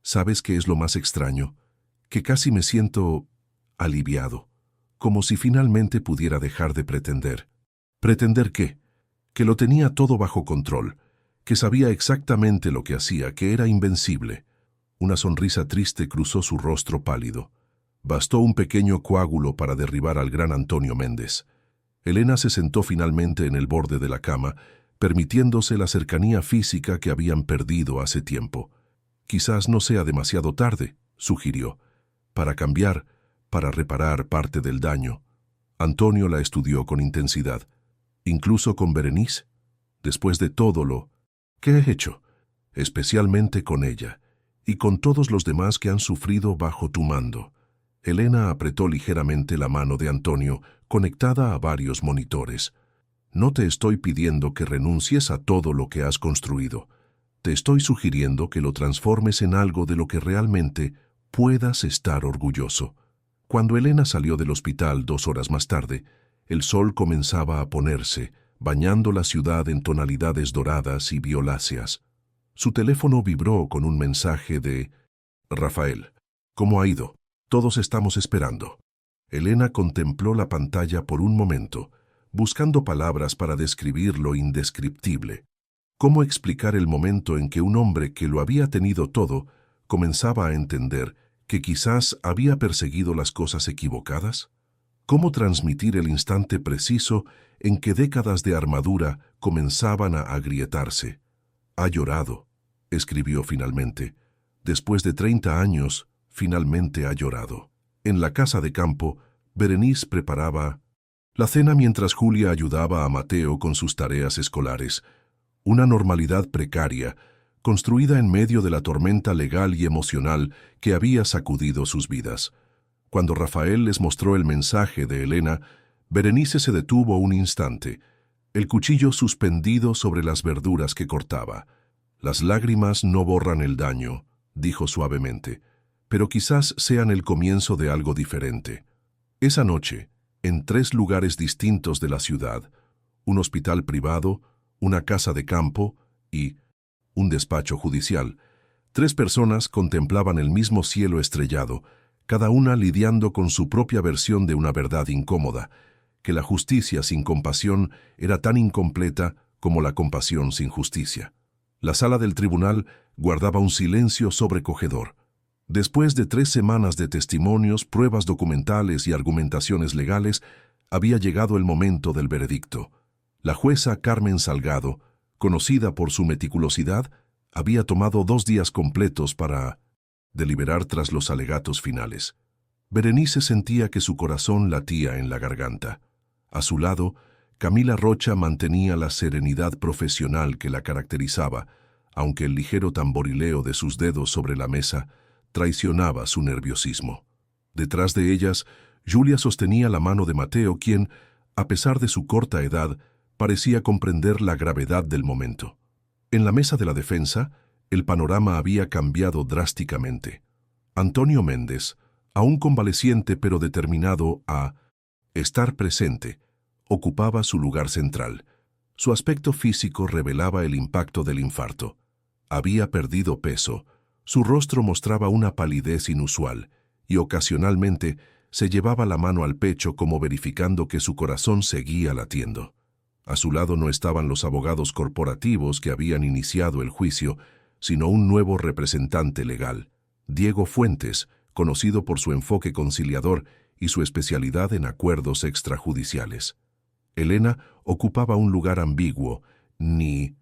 ¿Sabes qué es lo más extraño? Que casi me siento aliviado, como si finalmente pudiera dejar de pretender. ¿Pretender qué? Que lo tenía todo bajo control, que sabía exactamente lo que hacía, que era invencible. Una sonrisa triste cruzó su rostro pálido. Bastó un pequeño coágulo para derribar al gran Antonio Méndez. Elena se sentó finalmente en el borde de la cama, permitiéndose la cercanía física que habían perdido hace tiempo. Quizás no sea demasiado tarde, sugirió, para cambiar, para reparar parte del daño. Antonio la estudió con intensidad. ¿Incluso con Berenice? Después de todo lo que he hecho, especialmente con ella, y con todos los demás que han sufrido bajo tu mando. Elena apretó ligeramente la mano de Antonio, conectada a varios monitores. No te estoy pidiendo que renuncies a todo lo que has construido. Te estoy sugiriendo que lo transformes en algo de lo que realmente puedas estar orgulloso. Cuando Elena salió del hospital 2 horas más tarde, el sol comenzaba a ponerse, bañando la ciudad en tonalidades doradas y violáceas. Su teléfono vibró con un mensaje de Rafael. ¿Cómo ha ido? Todos estamos esperando. Elena contempló la pantalla por un momento, buscando palabras para describir lo indescriptible. ¿Cómo explicar el momento en que un hombre que lo había tenido todo comenzaba a entender que quizás había perseguido las cosas equivocadas? ¿Cómo transmitir el instante preciso en que décadas de armadura comenzaban a agrietarse? Ha llorado, escribió finalmente. Después de 30 años, finalmente ha llorado. En la casa de campo, Berenice preparaba la cena mientras Julia ayudaba a Mateo con sus tareas escolares. Una normalidad precaria, construida en medio de la tormenta legal y emocional que había sacudido sus vidas. Cuando Rafael les mostró el mensaje de Elena, Berenice se detuvo un instante, el cuchillo suspendido sobre las verduras que cortaba. Las lágrimas no borran el daño, dijo suavemente, pero quizás sean el comienzo de algo diferente. Esa noche, en 3 lugares distintos de la ciudad, un hospital privado, una casa de campo y un despacho judicial, 3 personas contemplaban el mismo cielo estrellado, cada una lidiando con su propia versión de una verdad incómoda, que la justicia sin compasión era tan incompleta como la compasión sin justicia. La sala del tribunal guardaba un silencio sobrecogedor. Después de 3 semanas de testimonios, pruebas documentales y argumentaciones legales, había llegado el momento del veredicto. La jueza Carmen Salgado, conocida por su meticulosidad, había tomado 2 días completos para deliberar tras los alegatos finales. Berenice sentía que su corazón latía en la garganta. A su lado, Camila Rocha mantenía la serenidad profesional que la caracterizaba, aunque el ligero tamborileo de sus dedos sobre la mesa traicionaba su nerviosismo. Detrás de ellas, Julia sostenía la mano de Mateo, quien, a pesar de su corta edad, parecía comprender la gravedad del momento. En la mesa de la defensa, el panorama había cambiado drásticamente. Antonio Méndez, aún convaleciente pero determinado a estar presente, ocupaba su lugar central. Su aspecto físico revelaba el impacto del infarto. Había perdido peso, su rostro mostraba una palidez inusual y ocasionalmente se llevaba la mano al pecho como verificando que su corazón seguía latiendo. A su lado no estaban los abogados corporativos que habían iniciado el juicio, sino un nuevo representante legal, Diego Fuentes, conocido por su enfoque conciliador y su especialidad en acuerdos extrajudiciales. Elena ocupaba un lugar ambiguo, ni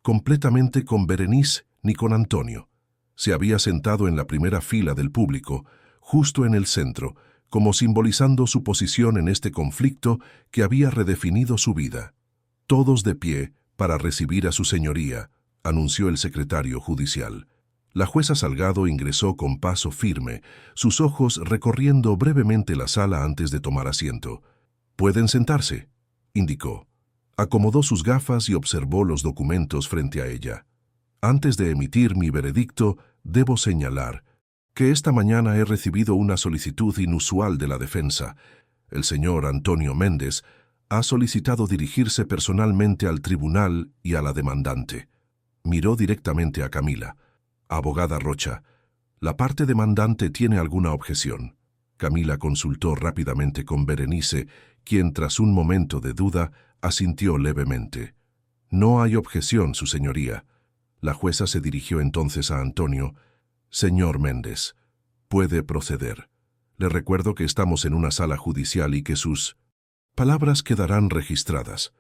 completamente con Berenice ni con Antonio. Se había sentado en la primera fila del público, justo en el centro, como simbolizando su posición en este conflicto que había redefinido su vida. Todos de pie para recibir a su señoría, anunció el secretario judicial. La jueza Salgado ingresó con paso firme, sus ojos recorriendo brevemente la sala antes de tomar asiento. «Pueden sentarse», indicó. Acomodó sus gafas y observó los documentos frente a ella. «Antes de emitir mi veredicto, debo señalar que esta mañana he recibido una solicitud inusual de la defensa. El señor Antonio Méndez ha solicitado dirigirse personalmente al tribunal y a la demandante». Miró directamente a Camila. «Abogada Rocha, ¿la parte demandante tiene alguna objeción?». Camila consultó rápidamente con Berenice, quien tras un momento de duda asintió levemente. «No hay objeción, su señoría». La jueza se dirigió entonces a Antonio. «Señor Méndez, puede proceder. Le recuerdo que estamos en una sala judicial y que sus palabras quedarán registradas».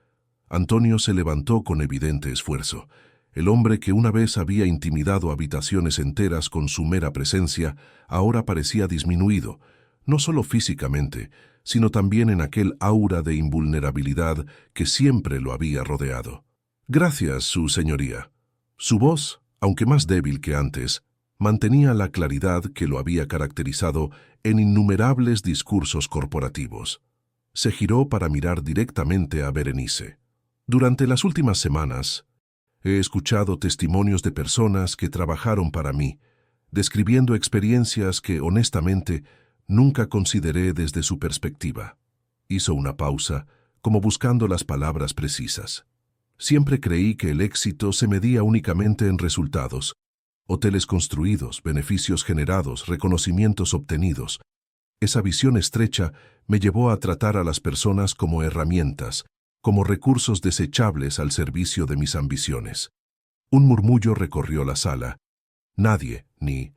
Antonio se levantó con evidente esfuerzo. El hombre que una vez había intimidado habitaciones enteras con su mera presencia, ahora parecía disminuido, no solo físicamente, sino también en aquel aura de invulnerabilidad que siempre lo había rodeado. «Gracias, su señoría». Su voz, aunque más débil que antes, mantenía la claridad que lo había caracterizado en innumerables discursos corporativos. Se giró para mirar directamente a Berenice. «Durante las últimas semanas, he escuchado testimonios de personas que trabajaron para mí, describiendo experiencias que, honestamente, nunca consideré desde su perspectiva». Hizo una pausa, como buscando las palabras precisas. «Siempre creí que el éxito se medía únicamente en resultados, hoteles construidos, beneficios generados, reconocimientos obtenidos. Esa visión estrecha me llevó a tratar a las personas como herramientas, como recursos desechables al servicio de mis ambiciones». Un murmullo recorrió la sala. Nadie, ni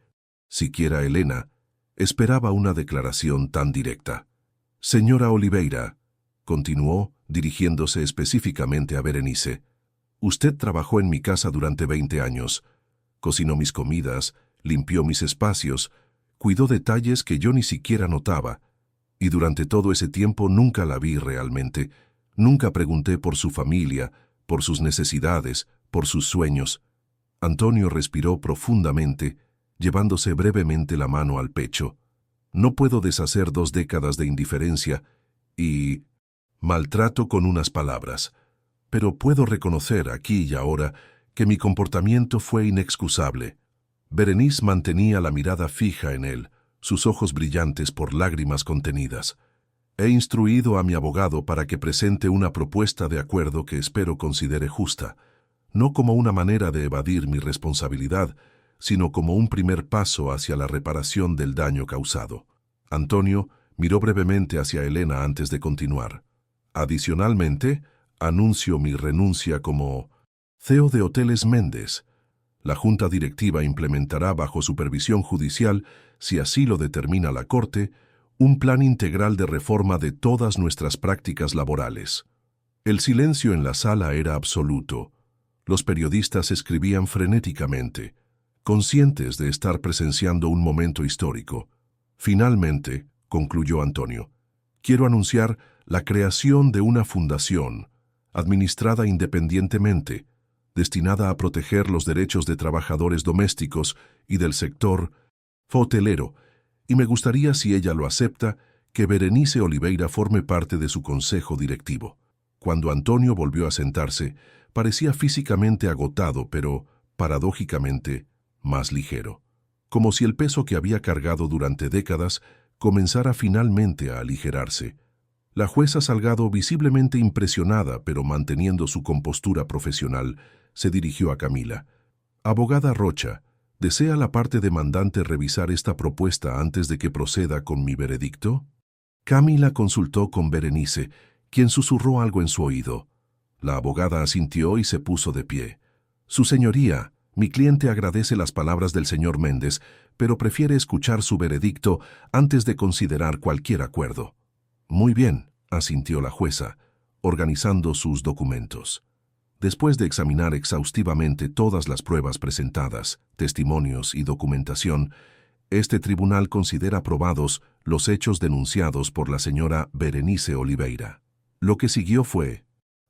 siquiera Elena, esperaba una declaración tan directa. «Señora Oliveira», continuó, dirigiéndose específicamente a Berenice, «usted trabajó en mi casa durante 20 años. Cocinó mis comidas, limpió mis espacios, cuidó detalles que yo ni siquiera notaba, y durante todo ese tiempo nunca la vi realmente. Nunca pregunté por su familia, por sus necesidades, por sus sueños». Antonio respiró profundamente, llevándose brevemente la mano al pecho. «No puedo deshacer 2 décadas de indiferencia y maltrato con unas palabras, pero puedo reconocer aquí y ahora que mi comportamiento fue inexcusable». Berenice mantenía la mirada fija en él, sus ojos brillantes por lágrimas contenidas. «He instruido a mi abogado para que presente una propuesta de acuerdo que espero considere justa, no como una manera de evadir mi responsabilidad, sino como un primer paso hacia la reparación del daño causado». Antonio miró brevemente hacia Elena antes de continuar. «Adicionalmente, anuncio mi renuncia como CEO de Hoteles Méndez. La Junta Directiva implementará bajo supervisión judicial, si así lo determina la Corte, un plan integral de reforma de todas nuestras prácticas laborales». El silencio en la sala era absoluto. Los periodistas escribían frenéticamente, conscientes de estar presenciando un momento histórico. «Finalmente», concluyó Antonio, «quiero anunciar la creación de una fundación, administrada independientemente, destinada a proteger los derechos de trabajadores domésticos y del sector hotelero, y me gustaría, si ella lo acepta, que Berenice Oliveira forme parte de su consejo directivo. Cuando Antonio volvió a sentarse, parecía físicamente agotado, pero, paradójicamente, más ligero. Como si el peso que había cargado durante décadas comenzara finalmente a aligerarse. La jueza Salgado, visiblemente impresionada, pero manteniendo su compostura profesional, se dirigió a Camila. «Abogada Rocha, ¿desea la parte demandante revisar esta propuesta antes de que proceda con mi veredicto?» Camila consultó con Berenice, quien susurró algo en su oído. La abogada asintió y se puso de pie. «Su señoría, mi cliente agradece las palabras del señor Méndez, pero prefiere escuchar su veredicto antes de considerar cualquier acuerdo». «Muy bien», asintió la jueza, organizando sus documentos. Después de examinar exhaustivamente todas las pruebas presentadas, testimonios y documentación, este tribunal considera probados los hechos denunciados por la señora Berenice Oliveira. Lo que siguió fue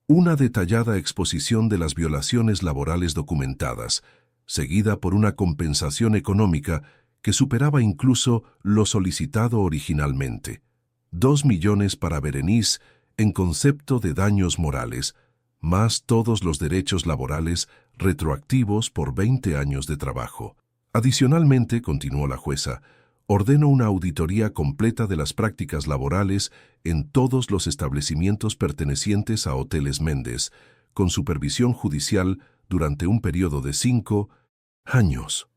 una detallada exposición de las violaciones laborales documentadas, seguida por una compensación económica que superaba incluso lo solicitado originalmente. 2 millones para Berenice en concepto de daños morales, más todos los derechos laborales retroactivos por 20 años de trabajo. Adicionalmente, continuó la jueza, ordeno una auditoría completa de las prácticas laborales en todos los establecimientos pertenecientes a Hoteles Méndez, con supervisión judicial durante un periodo de 5 años.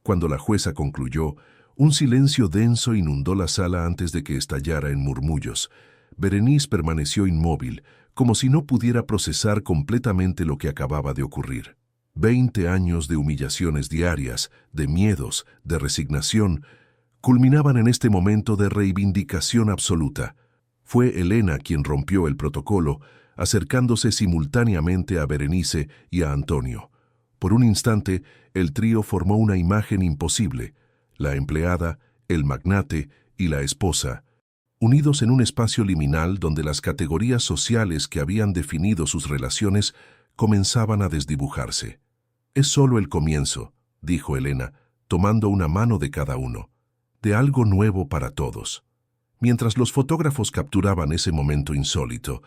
Cuando la jueza concluyó, un silencio denso inundó la sala antes de que estallara en murmullos. Berenice permaneció inmóvil, como si no pudiera procesar completamente lo que acababa de ocurrir. 20 años de humillaciones diarias, de miedos, de resignación, culminaban en este momento de reivindicación absoluta. Fue Elena quien rompió el protocolo, acercándose simultáneamente a Berenice y a Antonio. Por un instante, el trío formó una imagen imposible: la empleada, el magnate y la esposa, unidos en un espacio liminal donde las categorías sociales que habían definido sus relaciones comenzaban a desdibujarse. «Es solo el comienzo», dijo Elena, tomando una mano de cada uno, «de algo nuevo para todos». Mientras los fotógrafos capturaban ese momento insólito,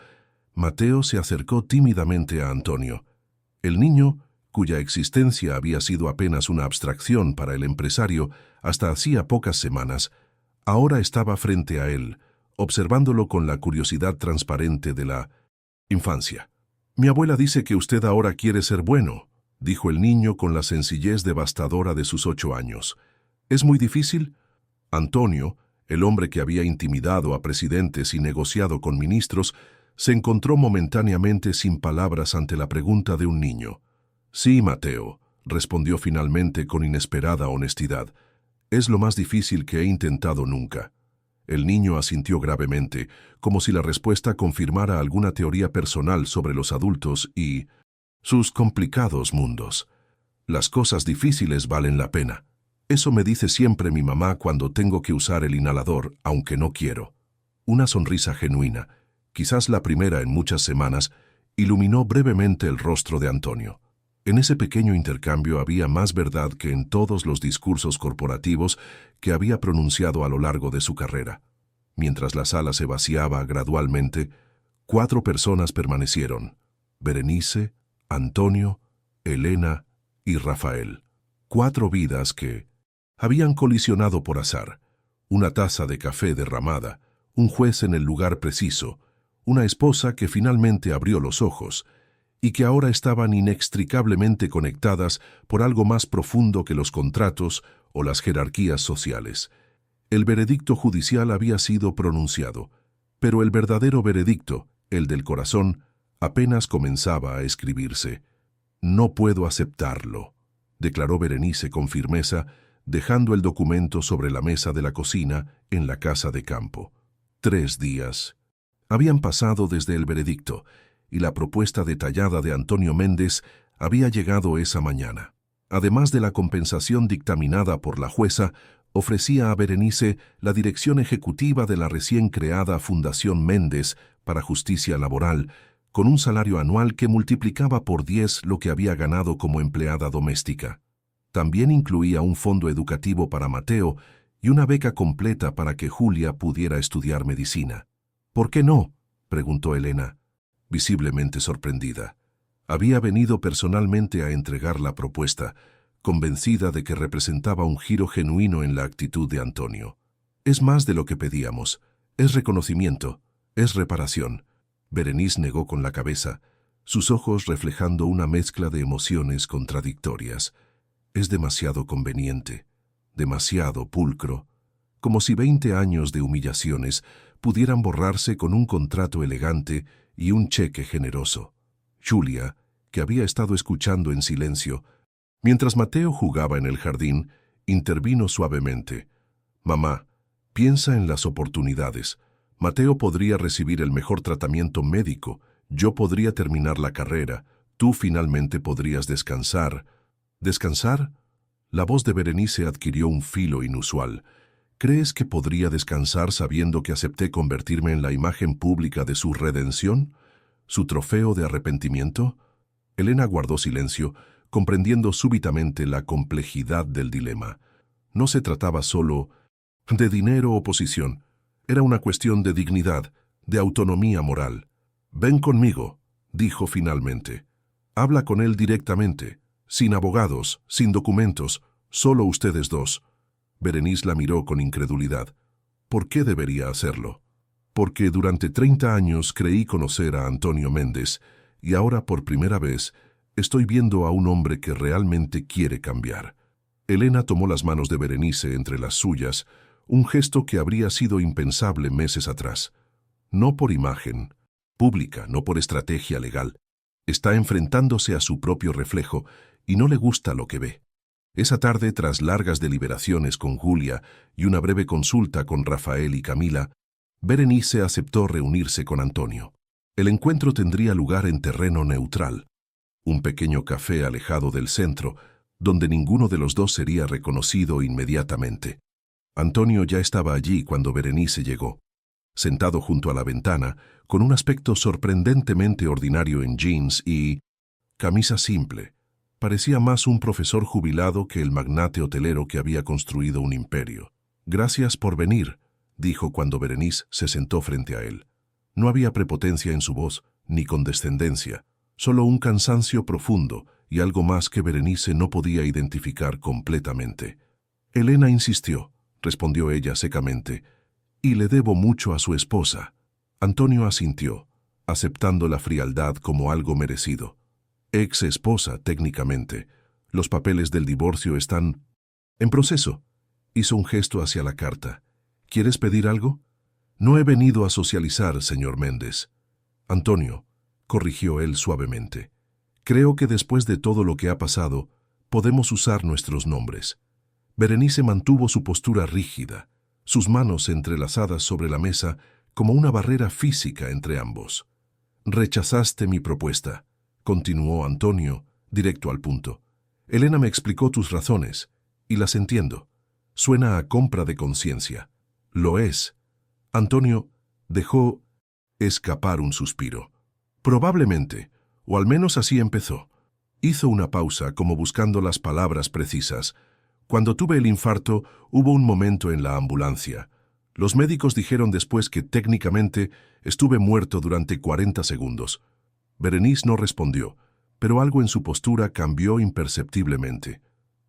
Mateo se acercó tímidamente a Antonio. El niño, cuya existencia había sido apenas una abstracción para el empresario hasta hacía pocas semanas, ahora estaba frente a él, observándolo con la curiosidad transparente de la infancia. «Mi abuela dice que usted ahora quiere ser bueno», dijo el niño con la sencillez devastadora de sus 8 años. «¿Es muy difícil?» Antonio, el hombre que había intimidado a presidentes y negociado con ministros, se encontró momentáneamente sin palabras ante la pregunta de un niño. «Sí, Mateo», respondió finalmente con inesperada honestidad. «Es lo más difícil que he intentado nunca». El niño asintió gravemente, como si la respuesta confirmara alguna teoría personal sobre los adultos y sus complicados mundos. «Las cosas difíciles valen la pena. Eso me dice siempre mi mamá cuando tengo que usar el inhalador, aunque no quiero». Una sonrisa genuina, quizás la primera en muchas semanas, iluminó brevemente el rostro de Antonio. En ese pequeño intercambio había más verdad que en todos los discursos corporativos que había pronunciado a lo largo de su carrera. Mientras la sala se vaciaba gradualmente, 4 personas permanecieron: Berenice, Antonio, Elena y Rafael. 4 vidas que habían colisionado por azar: una taza de café derramada, un juez en el lugar preciso, una esposa que finalmente abrió los ojos, y que ahora estaban inextricablemente conectadas por algo más profundo que los contratos o las jerarquías sociales. El veredicto judicial había sido pronunciado, pero el verdadero veredicto, el del corazón, apenas comenzaba a escribirse. «No puedo aceptarlo», declaró Berenice con firmeza, dejando el documento sobre la mesa de la cocina en la casa de campo. 3 días habían pasado desde el veredicto, y la propuesta detallada de Antonio Méndez había llegado esa mañana. Además de la compensación dictaminada por la jueza, ofrecía a Berenice la dirección ejecutiva de la recién creada Fundación Méndez para Justicia Laboral, con un salario anual que multiplicaba por 10 lo que había ganado como empleada doméstica. También incluía un fondo educativo para Mateo y una beca completa para que Julia pudiera estudiar medicina. ¿Por qué no?, preguntó Elena, visiblemente sorprendida. Había venido personalmente a entregar la propuesta, convencida de que representaba un giro genuino en la actitud de Antonio. Es más de lo que pedíamos. Es reconocimiento. Es reparación. Berenice negó con la cabeza, sus ojos reflejando una mezcla de emociones contradictorias. Es demasiado conveniente, demasiado pulcro, como si 20 años de humillaciones pudieran borrarse con un contrato elegante y un cheque generoso. Julia, que había estado escuchando en silencio, mientras Mateo jugaba en el jardín, intervino suavemente. «Mamá, piensa en las oportunidades. Mateo podría recibir el mejor tratamiento médico, yo podría terminar la carrera, tú finalmente podrías descansar». ¿Descansar? La voz de Berenice adquirió un filo inusual. ¿Crees que podría descansar sabiendo que acepté convertirme en la imagen pública de su redención? ¿Su trofeo de arrepentimiento? Elena guardó silencio, comprendiendo súbitamente la complejidad del dilema. No se trataba solo de dinero o posición. Era una cuestión de dignidad, de autonomía moral. «Ven conmigo», dijo finalmente. «Habla con él directamente, sin abogados, sin documentos, solo ustedes dos». Berenice la miró con incredulidad. ¿Por qué debería hacerlo? Porque durante 30 años creí conocer a Antonio Méndez y ahora por primera vez estoy viendo a un hombre que realmente quiere cambiar. Elena tomó las manos de Berenice entre las suyas, un gesto que habría sido impensable meses atrás. No por imagen pública, no por estrategia legal. Está enfrentándose a su propio reflejo y no le gusta lo que ve. Esa tarde, tras largas deliberaciones con Julia y una breve consulta con Rafael y Camila, Berenice aceptó reunirse con Antonio. El encuentro tendría lugar en terreno neutral, un pequeño café alejado del centro, donde ninguno de los dos sería reconocido inmediatamente. Antonio ya estaba allí cuando Berenice llegó, sentado junto a la ventana, con un aspecto sorprendentemente ordinario en jeans y camisa simple. Parecía más un profesor jubilado que el magnate hotelero que había construido un imperio. «Gracias por venir», dijo cuando Berenice se sentó frente a él. No había prepotencia en su voz, ni condescendencia, solo un cansancio profundo y algo más que Berenice no podía identificar completamente. «Elena insistió», respondió ella secamente, «y le debo mucho a su esposa». Antonio asintió, aceptando la frialdad como algo merecido. «Ex esposa, técnicamente. Los papeles del divorcio están en proceso». Hizo un gesto hacia la carta. «¿Quieres pedir algo?» «No he venido a socializar, señor Méndez». «Antonio», corrigió él suavemente, «creo que después de todo lo que ha pasado, podemos usar nuestros nombres». Berenice mantuvo su postura rígida, sus manos entrelazadas sobre la mesa como una barrera física entre ambos. «Rechazaste mi propuesta», continuó Antonio, directo al punto. «Elena me explicó tus razones, y las entiendo. Suena a compra de conciencia». «Lo es». Antonio dejó escapar un suspiro. «Probablemente, o al menos así empezó». Hizo una pausa como buscando las palabras precisas. «Cuando tuve el infarto, hubo un momento en la ambulancia. Los médicos dijeron después que técnicamente estuve muerto durante 40 segundos. Berenice no respondió, pero algo en su postura cambió imperceptiblemente.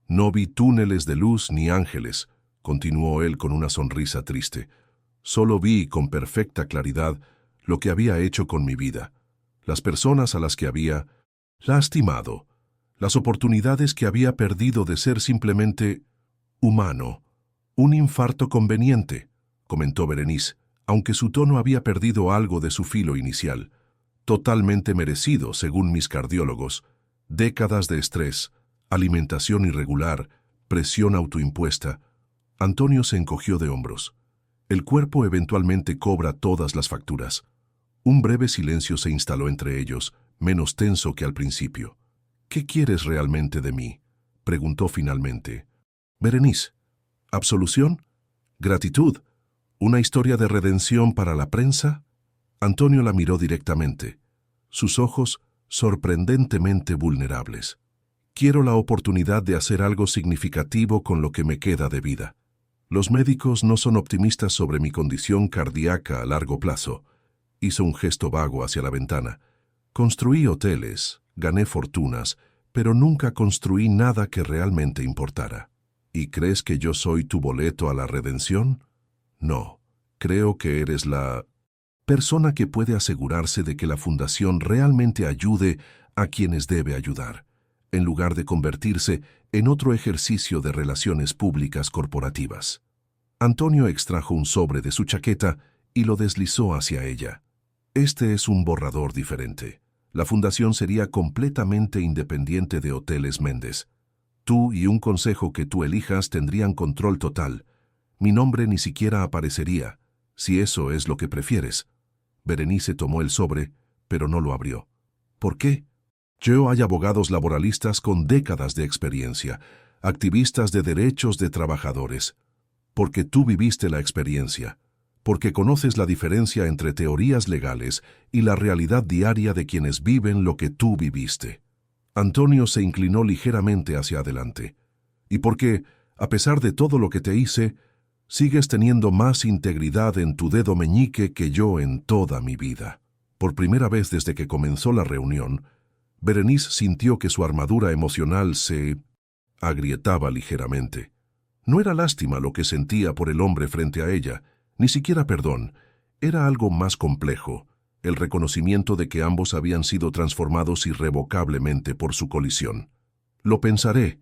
«No vi túneles de luz ni ángeles», continuó él con una sonrisa triste. «Solo vi con perfecta claridad lo que había hecho con mi vida, las personas a las que había lastimado, las oportunidades que había perdido de ser simplemente humano». «Un infarto conveniente», comentó Berenice, aunque su tono había perdido algo de su filo inicial. «Totalmente merecido, según mis cardiólogos. Décadas de estrés, alimentación irregular, presión autoimpuesta». Antonio se encogió de hombros. El cuerpo eventualmente cobra todas las facturas. Un breve silencio se instaló entre ellos, menos tenso que al principio. «¿Qué quieres realmente de mí?», preguntó finalmente. «Berenice, ¿absolución? ¿Gratitud? ¿Una historia de redención para la prensa?» Antonio la miró directamente. sus ojos sorprendentemente vulnerables. Quiero la oportunidad de hacer algo significativo con lo que me queda de vida. Los médicos no son optimistas sobre mi condición cardíaca a largo plazo. Hizo un gesto vago hacia la ventana. Construí hoteles, gané fortunas, pero nunca construí nada que realmente importara. ¿Y crees que yo soy tu boleto a la redención? No, creo que eres la persona que puede asegurarse de que la fundación realmente ayude a quienes debe ayudar, en lugar de convertirse en otro ejercicio de relaciones públicas corporativas. Antonio extrajo un sobre de su chaqueta y lo deslizó hacia ella. Este es un borrador diferente. La fundación sería completamente independiente de Hoteles Méndez. Tú y un consejo que tú elijas tendrían control total. Mi nombre ni siquiera aparecería, si eso es lo que prefieres. Berenice tomó el sobre, pero no lo abrió. ¿Por qué? Hay abogados laboralistas con décadas de experiencia, activistas de derechos de trabajadores. Porque tú viviste la experiencia, porque conoces la diferencia entre teorías legales y la realidad diaria de quienes viven lo que tú viviste. Antonio se inclinó ligeramente hacia adelante. Y porque, a pesar de todo lo que te hice, sigues teniendo más integridad en tu dedo meñique que yo en toda mi vida. Por primera vez desde que comenzó la reunión, Berenice sintió que su armadura emocional se agrietaba ligeramente. No era lástima lo que sentía por el hombre frente a ella, ni siquiera perdón. Era algo más complejo, el reconocimiento de que ambos habían sido transformados irrevocablemente por su colisión. «Lo pensaré»,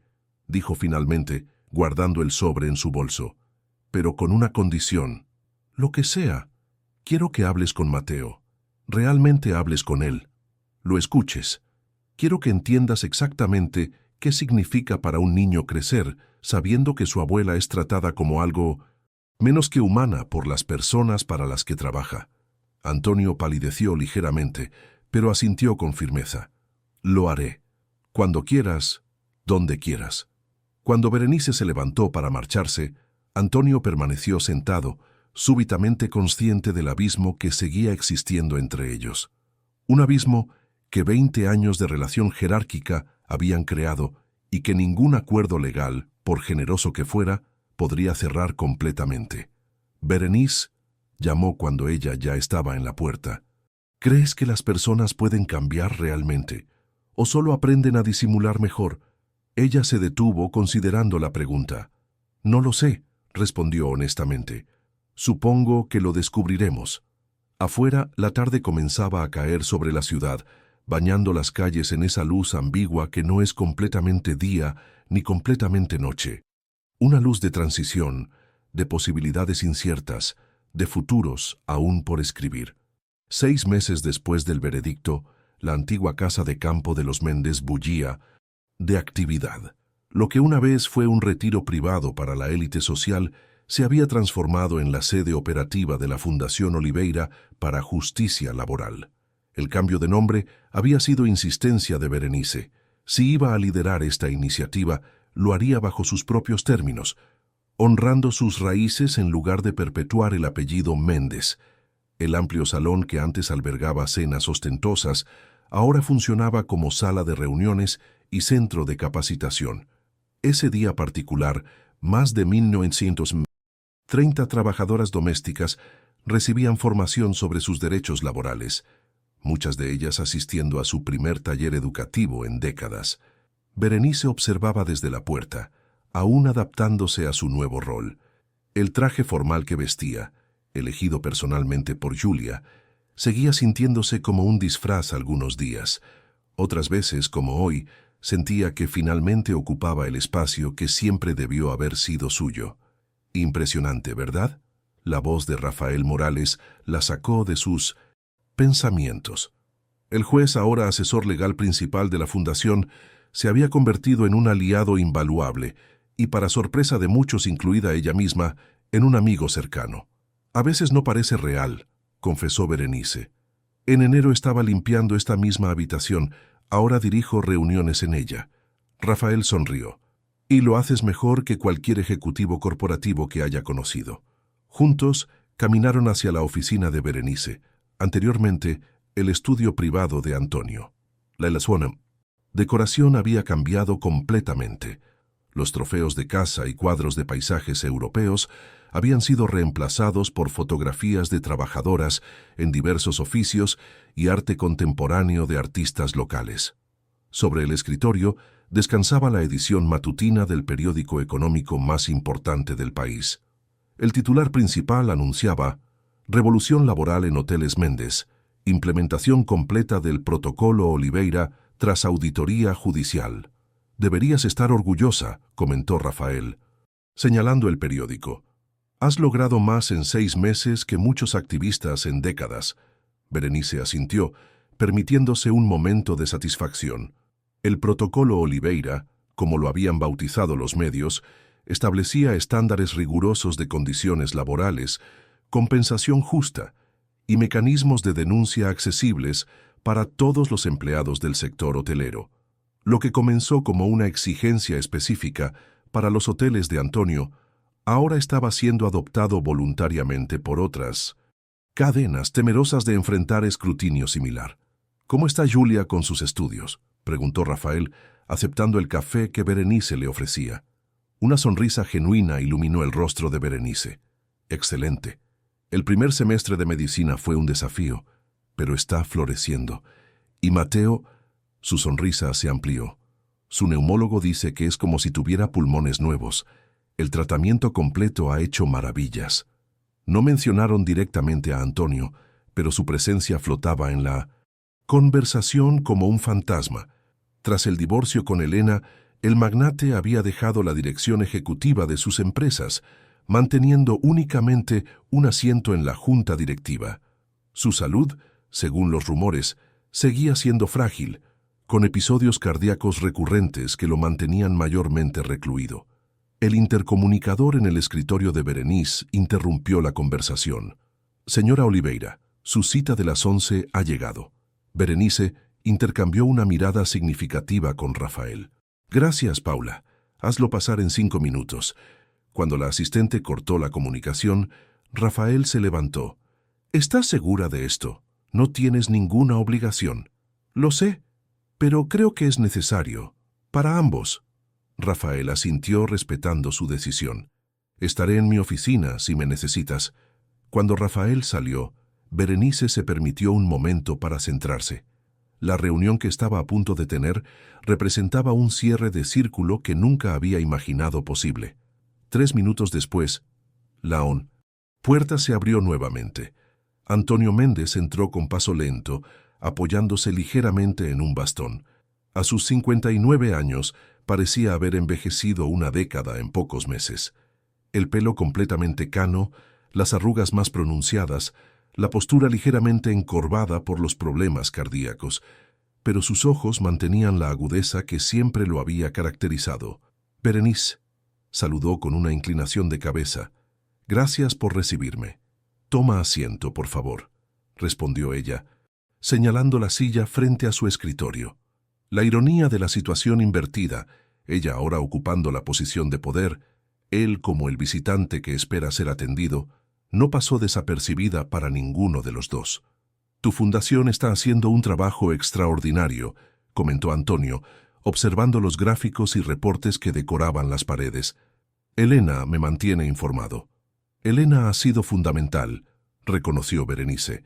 dijo finalmente, guardando el sobre en su bolso, «pero con una condición. Lo que sea. Quiero que hables con Mateo. Realmente hables con él. Lo escuches. Quiero que entiendas exactamente qué significa para un niño crecer sabiendo que su abuela es tratada como algo menos que humana por las personas para las que trabaja». Antonio palideció ligeramente, pero asintió con firmeza. «Lo haré. Cuando quieras, donde quieras». Cuando Berenice se levantó para marcharse, Antonio permaneció sentado, súbitamente consciente del abismo que seguía existiendo entre ellos. Un abismo que 20 años de relación jerárquica habían creado y que ningún acuerdo legal, por generoso que fuera, podría cerrar completamente. «Berenice», llamó cuando ella ya estaba en la puerta. «¿Crees que las personas pueden cambiar realmente? ¿O solo aprenden a disimular mejor?» Ella se detuvo considerando la pregunta. «No lo sé», respondió honestamente. «Supongo que lo descubriremos». Afuera, la tarde comenzaba a caer sobre la ciudad, bañando las calles en esa luz ambigua que no es completamente día ni completamente noche. Una luz de transición, de posibilidades inciertas, de futuros aún por escribir. 6 meses después del veredicto, la antigua casa de campo de los Méndez bullía de actividad. Lo que una vez fue un retiro privado para la élite social se había transformado en la sede operativa de la Fundación Oliveira para Justicia Laboral. El cambio de nombre había sido insistencia de Berenice. Si iba a liderar esta iniciativa, lo haría bajo sus propios términos, honrando sus raíces en lugar de perpetuar el apellido Méndez. El amplio salón que antes albergaba cenas ostentosas ahora funcionaba como sala de reuniones y centro de capacitación. Ese día particular, más de 1930 trabajadoras domésticas recibían formación sobre sus derechos laborales, muchas de ellas asistiendo a su primer taller educativo en décadas. Berenice observaba desde la puerta, aún adaptándose a su nuevo rol. El traje formal que vestía, elegido personalmente por Julia, seguía sintiéndose como un disfraz algunos días. Otras veces, como hoy, sentía que finalmente ocupaba el espacio que siempre debió haber sido suyo. Impresionante, ¿verdad? La voz de Rafael Morales la sacó de sus pensamientos. El juez, ahora asesor legal principal de la fundación, se había convertido en un aliado invaluable y, para sorpresa de muchos, incluida ella misma, en un amigo cercano. «A veces no parece real», confesó Berenice. «En enero estaba limpiando esta misma habitación. Ahora dirijo reuniones en ella». Rafael sonrió. «Y lo haces mejor que cualquier ejecutivo corporativo que haya conocido». Juntos caminaron hacia la oficina de Berenice. Anteriormente, El estudio privado de Antonio. La zona. Decoración había cambiado completamente. Los trofeos de caza y cuadros de paisajes europeos habían sido reemplazados por fotografías de trabajadoras en diversos oficios y arte contemporáneo de artistas locales. Sobre el escritorio descansaba la edición matutina del periódico económico más importante del país. El titular principal anunciaba: Revolución laboral en Hoteles Méndez, implementación completa del Protocolo Oliveira tras auditoría judicial. Deberías estar orgullosa, comentó Rafael, señalando el periódico. Has logrado más en 6 meses que muchos activistas en décadas. Berenice asintió, permitiéndose un momento de satisfacción. El Protocolo Oliveira, como lo habían bautizado los medios, establecía estándares rigurosos de condiciones laborales, compensación justa y mecanismos de denuncia accesibles para todos los empleados del sector hotelero. Lo que comenzó como una exigencia específica para los hoteles de Antonio, ahora estaba siendo adoptado voluntariamente por otras cadenas temerosas de enfrentar escrutinio similar. ¿Cómo está Julia con sus estudios?, preguntó Rafael, aceptando el café que Berenice le ofrecía. Una sonrisa genuina iluminó el rostro de Berenice. Excelente. El primer semestre de medicina fue un desafío, pero está floreciendo. Y Mateo, su sonrisa se amplió. Su neumólogo dice que es como si tuviera pulmones nuevos. El tratamiento completo ha hecho maravillas. No mencionaron directamente a Antonio, pero su presencia flotaba en la conversación como un fantasma. Tras el divorcio con Elena, el magnate había dejado la dirección ejecutiva de sus empresas, manteniendo únicamente un asiento en la junta directiva. Su salud, según los rumores, seguía siendo frágil, con episodios cardíacos recurrentes que lo mantenían mayormente recluido. El intercomunicador en el escritorio de Berenice interrumpió la conversación. Señora Oliveira, su cita de las 11 ha llegado. Berenice intercambió una mirada significativa con Rafael. Gracias, Paula. Hazlo pasar en 5 minutos. Cuando la asistente cortó la comunicación, Rafael se levantó. ¿Estás segura de esto? No tienes ninguna obligación. Lo sé, pero creo que es necesario. Para ambos. Rafael asintió respetando su decisión. Estaré en mi oficina si me necesitas. Cuando Rafael salió, Berenice se permitió un momento para centrarse. La reunión que estaba a punto de tener representaba un cierre de círculo que nunca había imaginado posible. 3 minutos después, la puerta se abrió nuevamente. Antonio Méndez entró con paso lento, apoyándose ligeramente en un bastón. A sus 59 años, parecía haber envejecido una década en pocos meses. El pelo completamente cano, las arrugas más pronunciadas, la postura ligeramente encorvada por los problemas cardíacos, pero sus ojos mantenían la agudeza que siempre lo había caracterizado. Berenice, saludó con una inclinación de cabeza. Gracias por recibirme. Toma asiento, por favor, respondió ella, señalando la silla frente a su escritorio. La ironía de la situación invertida, ella ahora ocupando la posición de poder, él como el visitante que espera ser atendido, no pasó desapercibida para ninguno de los dos. Tu fundación está haciendo un trabajo extraordinario, comentó Antonio, observando los gráficos y reportes que decoraban las paredes. Elena me mantiene informado. Elena ha sido fundamental, reconoció Berenice.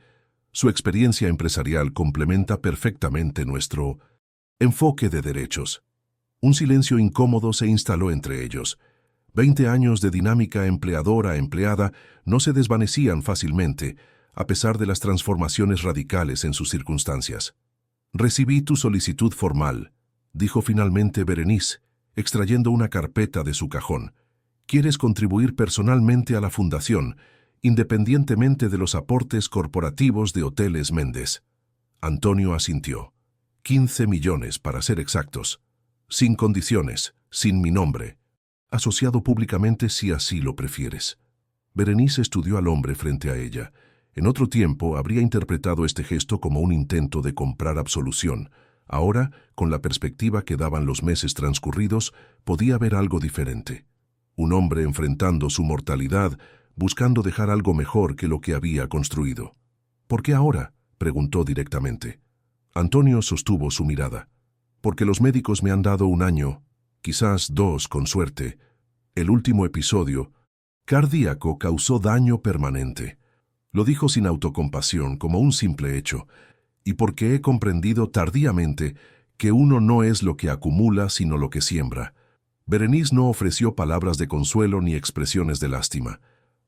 Su experiencia empresarial complementa perfectamente nuestro enfoque de derechos. Un silencio incómodo se instaló entre ellos. 20 años de dinámica empleadora-empleada no se desvanecían fácilmente, a pesar de las transformaciones radicales en sus circunstancias. Recibí tu solicitud formal, dijo finalmente Berenice, extrayendo una carpeta de su cajón. Quieres contribuir personalmente a la fundación, independientemente de los aportes corporativos de Hoteles Méndez. Antonio asintió. 15 millones, para ser exactos. Sin condiciones, sin mi nombre. Asociado públicamente si así lo prefieres. Berenice estudió al hombre frente a ella. En otro tiempo habría interpretado este gesto como un intento de comprar absolución. Ahora, con la perspectiva que daban los meses transcurridos, podía ver algo diferente. Un hombre enfrentando su mortalidad, buscando dejar algo mejor que lo que había construido. ¿Por qué ahora?, preguntó directamente. Antonio sostuvo su mirada. Porque los médicos me han dado 1 año, quizás 2 con suerte. El último episodio cardíaco causó daño permanente. Lo dijo sin autocompasión, como un simple hecho, y porque he comprendido tardíamente que uno no es lo que acumula, sino lo que siembra. Berenice no ofreció palabras de consuelo ni expresiones de lástima.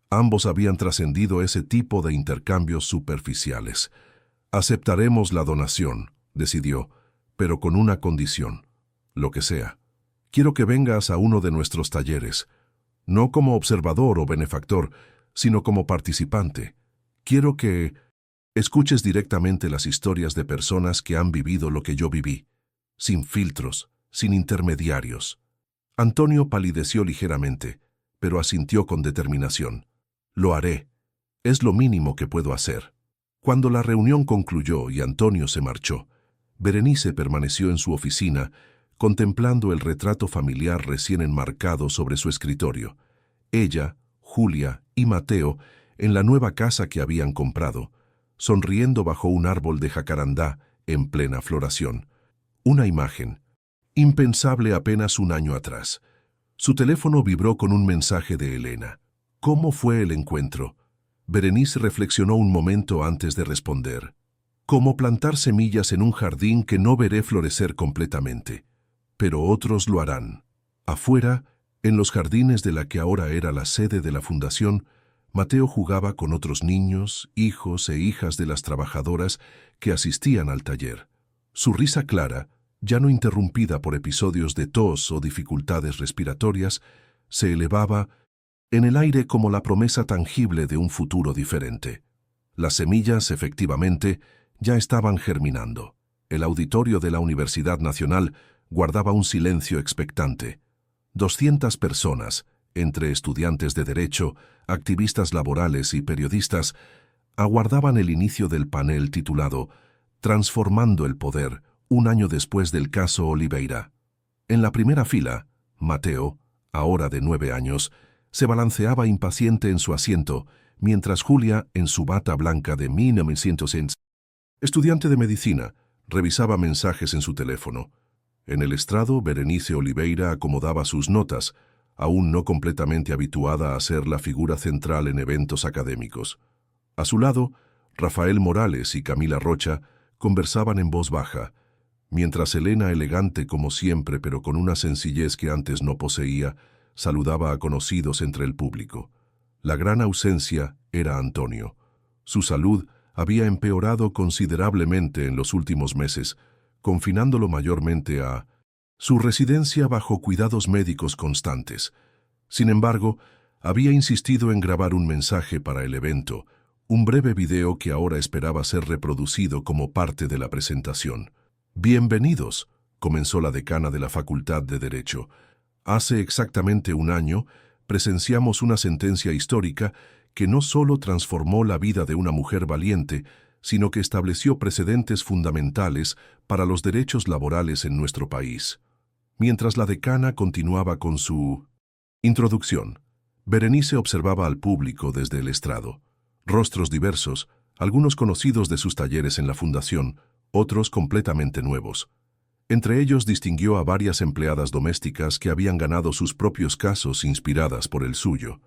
Ambos habían trascendido ese tipo de intercambios superficiales. Aceptaremos la donación, decidió, pero con una condición. Lo que sea. Quiero que vengas a uno de nuestros talleres, no como observador o benefactor, sino como participante. Quiero que escuches directamente las historias de personas que han vivido lo que yo viví, sin filtros, sin intermediarios. Antonio palideció ligeramente, pero asintió con determinación. Lo haré. Es lo mínimo que puedo hacer. Cuando la reunión concluyó y Antonio se marchó, Berenice permaneció en su oficina, contemplando el retrato familiar recién enmarcado sobre su escritorio. Ella, Julia y Mateo, en la nueva casa que habían comprado, sonriendo bajo un árbol de jacarandá en plena floración. Una imagen, impensable apenas 1 año atrás. Su teléfono vibró con un mensaje de Elena. ¿Cómo fue el encuentro? Berenice reflexionó un momento antes de responder. Como plantar semillas en un jardín que no veré florecer completamente. Pero otros lo harán. Afuera, en los jardines de la que ahora era la sede de la fundación, Mateo jugaba con otros niños, hijos e hijas de las trabajadoras que asistían al taller. Su risa clara, ya no interrumpida por episodios de tos o dificultades respiratorias, se elevaba en el aire como la promesa tangible de un futuro diferente. Las semillas, efectivamente, ya estaban germinando. El auditorio de la Universidad Nacional guardaba un silencio expectante. 200 personas, entre estudiantes de Derecho, activistas laborales y periodistas, aguardaban el inicio del panel titulado «Transformando el poder, 1 año después del caso Oliveira». En la primera fila, Mateo, ahora de 9 años, se balanceaba impaciente en su asiento, mientras Julia, en su bata blanca de 1900, estudiante de medicina, revisaba mensajes en su teléfono. En el estrado, Berenice Oliveira acomodaba sus notas, aún no completamente habituada a ser la figura central en eventos académicos. A su lado, Rafael Morales y Camila Rocha conversaban en voz baja, mientras Elena, elegante como siempre pero con una sencillez que antes no poseía, saludaba a conocidos entre el público. La gran ausencia era Antonio. Su salud había empeorado considerablemente en los últimos meses, confinándolo mayormente a su residencia bajo cuidados médicos constantes. Sin embargo, había insistido en grabar un mensaje para el evento, un breve video que ahora esperaba ser reproducido como parte de la presentación. «Bienvenidos», comenzó la decana de la Facultad de Derecho. «Hace exactamente 1 año presenciamos una sentencia histórica que no solo transformó la vida de una mujer valiente, sino que estableció precedentes fundamentales para los derechos laborales en nuestro país». Mientras la decana continuaba con su introducción, Berenice observaba al público desde el estrado. Rostros diversos, algunos conocidos de sus talleres en la fundación, otros completamente nuevos. Entre ellos distinguió a varias empleadas domésticas que habían ganado sus propios casos inspiradas por el suyo.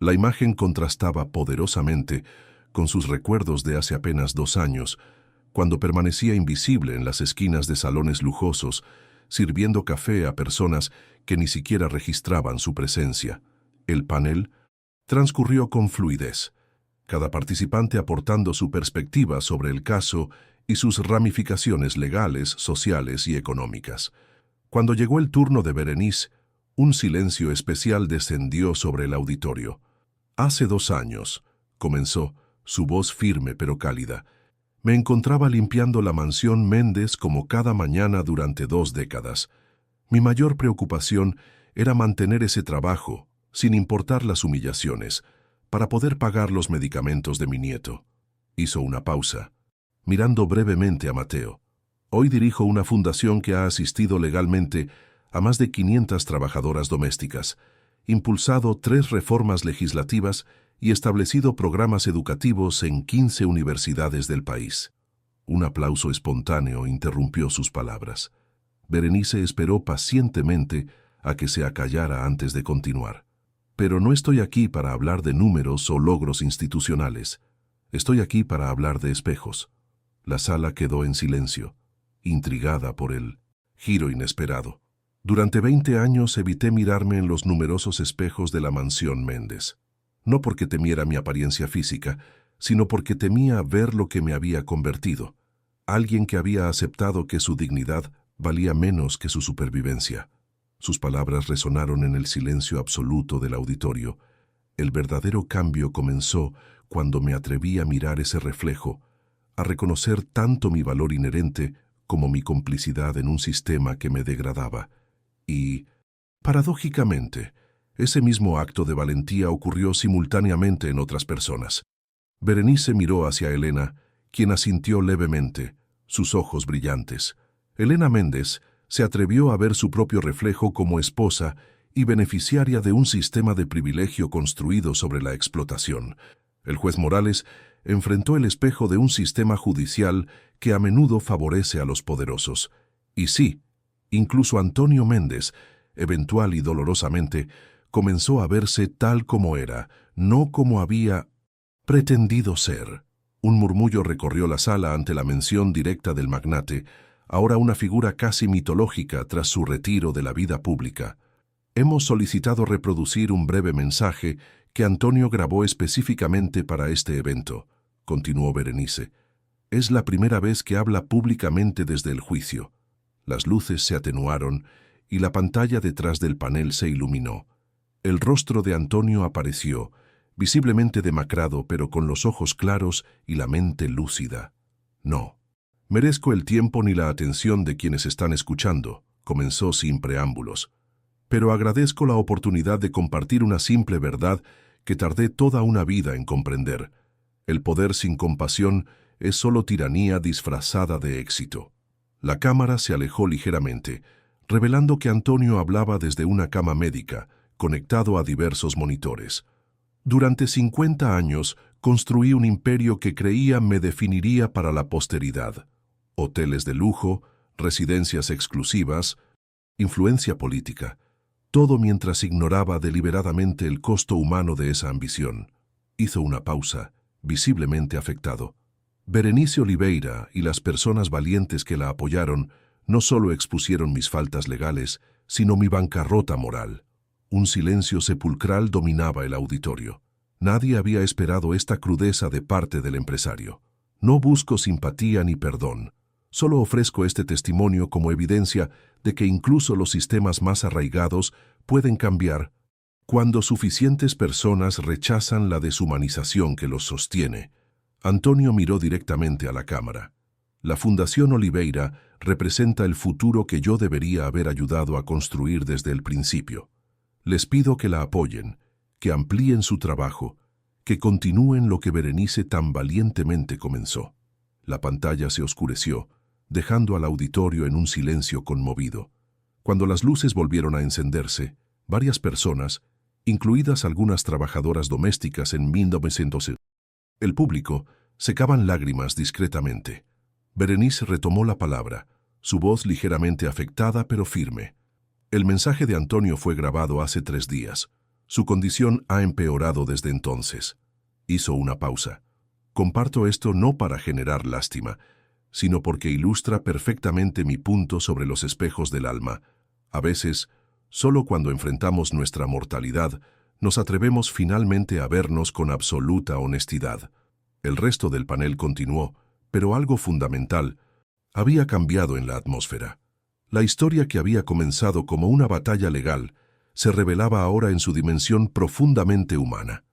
La imagen contrastaba poderosamente con sus recuerdos de hace apenas 2 años, cuando permanecía invisible en las esquinas de salones lujosos, sirviendo café a personas que ni siquiera registraban su presencia. El panel transcurrió con fluidez, cada participante aportando su perspectiva sobre el caso y sus ramificaciones legales, sociales y económicas. Cuando llegó el turno de Berenice, un silencio especial descendió sobre el auditorio. «Hace 2 años», comenzó, su voz firme pero cálida, «me encontraba limpiando la mansión Méndez como cada mañana durante 2 décadas. Mi mayor preocupación era mantener ese trabajo, sin importar las humillaciones, para poder pagar los medicamentos de mi nieto». Hizo una pausa, mirando brevemente a Mateo. «Hoy dirijo una fundación que ha asistido legalmente a más de 500 trabajadoras domésticas, impulsado 3 reformas legislativas y establecido programas educativos en 15 universidades del país». Un aplauso espontáneo interrumpió sus palabras. Berenice esperó pacientemente a que se acallara antes de continuar. Pero no estoy aquí para hablar de números o logros institucionales. Estoy aquí para hablar de espejos. La sala quedó en silencio, intrigada por el giro inesperado. Durante 20 años evité mirarme en los numerosos espejos de la mansión Méndez. No porque temiera mi apariencia física, sino porque temía ver lo que me había convertido. Alguien que había aceptado que su dignidad valía menos que su supervivencia. Sus palabras resonaron en el silencio absoluto del auditorio. El verdadero cambio comenzó cuando me atreví a mirar ese reflejo, a reconocer tanto mi valor inherente como mi complicidad en un sistema que me degradaba. Y, paradójicamente, ese mismo acto de valentía ocurrió simultáneamente en otras personas. Berenice miró hacia Elena, quien asintió levemente, sus ojos brillantes. Elena Méndez se atrevió a ver su propio reflejo como esposa y beneficiaria de un sistema de privilegio construido sobre la explotación. El juez Morales enfrentó el espejo de un sistema judicial que a menudo favorece a los poderosos. Y sí, incluso Antonio Méndez, eventual y dolorosamente, comenzó a verse tal como era, no como había pretendido ser. Un murmullo recorrió la sala ante la mención directa del magnate, ahora una figura casi mitológica tras su retiro de la vida pública. Hemos solicitado reproducir un breve mensaje que Antonio grabó específicamente para este evento, continuó Berenice. Es la primera vez que habla públicamente desde el juicio. Las luces se atenuaron y la pantalla detrás del panel se iluminó. El rostro de Antonio apareció, visiblemente demacrado, pero con los ojos claros y la mente lúcida. No merezco el tiempo ni la atención de quienes están escuchando, comenzó sin preámbulos. Pero agradezco la oportunidad de compartir una simple verdad que tardé toda una vida en comprender. El poder sin compasión es solo tiranía disfrazada de éxito. La cámara se alejó ligeramente, revelando que Antonio hablaba desde una cama médica, conectado a diversos monitores. Durante 50 años construí un imperio que creía me definiría para la posteridad. Hoteles de lujo, residencias exclusivas, influencia política. Todo mientras ignoraba deliberadamente el costo humano de esa ambición. Hizo una pausa, visiblemente afectado. Berenice Oliveira y las personas valientes que la apoyaron no solo expusieron mis faltas legales, sino mi bancarrota moral. Un silencio sepulcral dominaba el auditorio. Nadie había esperado esta crudeza de parte del empresario. No busco simpatía ni perdón. Solo ofrezco este testimonio como evidencia de que incluso los sistemas más arraigados pueden cambiar cuando suficientes personas rechazan la deshumanización que los sostiene. Antonio miró directamente a la cámara. La Fundación Oliveira representa el futuro que yo debería haber ayudado a construir desde el principio. Les pido que la apoyen, que amplíen su trabajo, que continúen lo que Berenice tan valientemente comenzó. La pantalla se oscureció, dejando al auditorio en un silencio conmovido. Cuando las luces volvieron a encenderse, varias personas, incluidas algunas trabajadoras domésticas en 1900, el público, secaban lágrimas discretamente. Berenice retomó la palabra, su voz ligeramente afectada pero firme. El mensaje de Antonio fue grabado hace 3 días. Su condición ha empeorado desde entonces. Hizo una pausa. Comparto esto no para generar lástima, sino porque ilustra perfectamente mi punto sobre los espejos del alma. A veces, solo cuando enfrentamos nuestra mortalidad, nos atrevemos finalmente a vernos con absoluta honestidad. El resto del panel continuó, pero algo fundamental había cambiado en la atmósfera. La historia que había comenzado como una batalla legal se revelaba ahora en su dimensión profundamente humana.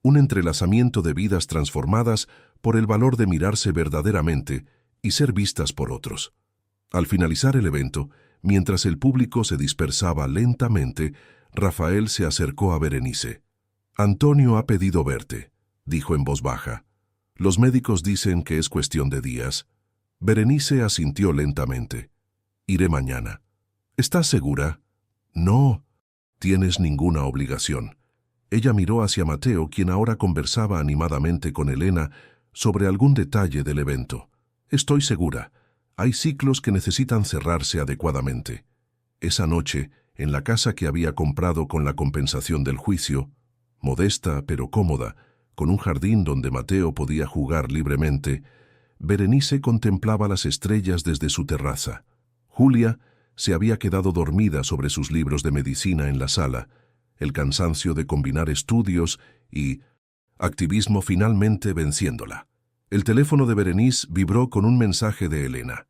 Un entrelazamiento de vidas transformadas por el valor de mirarse verdaderamente y ser vistas por otros. Al finalizar el evento, mientras el público se dispersaba lentamente, Rafael se acercó a Berenice. «Antonio ha pedido verte», dijo en voz baja. «Los médicos dicen que es cuestión de días». Berenice asintió lentamente. «Iré mañana». «¿Estás segura?» «No, tienes ninguna obligación». Ella miró hacia Mateo, quien ahora conversaba animadamente con Elena sobre algún detalle del evento. Estoy segura. Hay ciclos que necesitan cerrarse adecuadamente. Esa noche, en la casa que había comprado con la compensación del juicio, modesta pero cómoda, con un jardín donde Mateo podía jugar libremente, Berenice contemplaba las estrellas desde su terraza. Julia se había quedado dormida sobre sus libros de medicina en la sala, el cansancio de combinar estudios y activismo finalmente venciéndola. El teléfono de Berenice vibró con un mensaje de Elena.